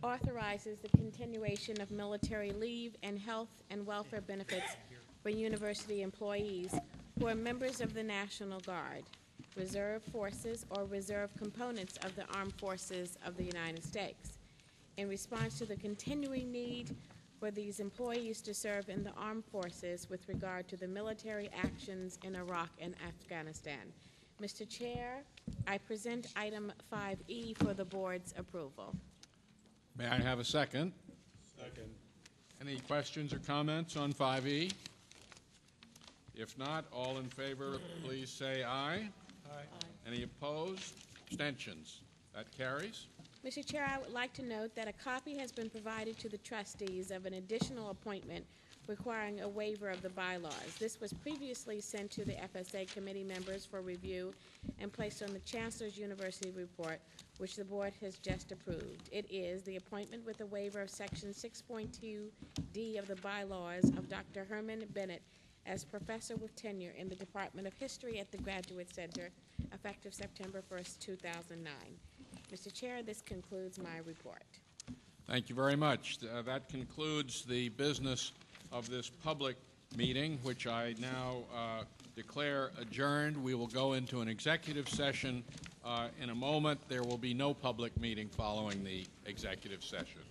authorizes the continuation of military leave and health and welfare benefits for university employees who are members of the National Guard, reserve forces, or reserve components of the armed forces of the United States, in response to the continuing need for these employees to serve in the armed forces with regard to the military actions in Iraq and Afghanistan. Mr. Chair, I present item 5E for the board's approval. May I have a second? Second. Any questions or comments on 5E? If not, all in favor, please say aye. Aye. Any opposed? Abstentions? That carries. Mr. Chair, I would like to note that a copy has been provided to the trustees of an additional appointment requiring a waiver of the bylaws. This was previously sent to the FSA committee members for review and placed on the Chancellor's University report, which the board has just approved. It is the appointment with a waiver of Section 6.2D of the bylaws of Dr. Herman Bennett as professor with tenure in the Department of History at the Graduate Center, effective September 1st, 2009. Mr. Chair, this concludes my report. Thank you very much. That concludes the business of this public meeting, which I now declare adjourned. We will go into an executive session in a moment. There will be no public meeting following the executive session.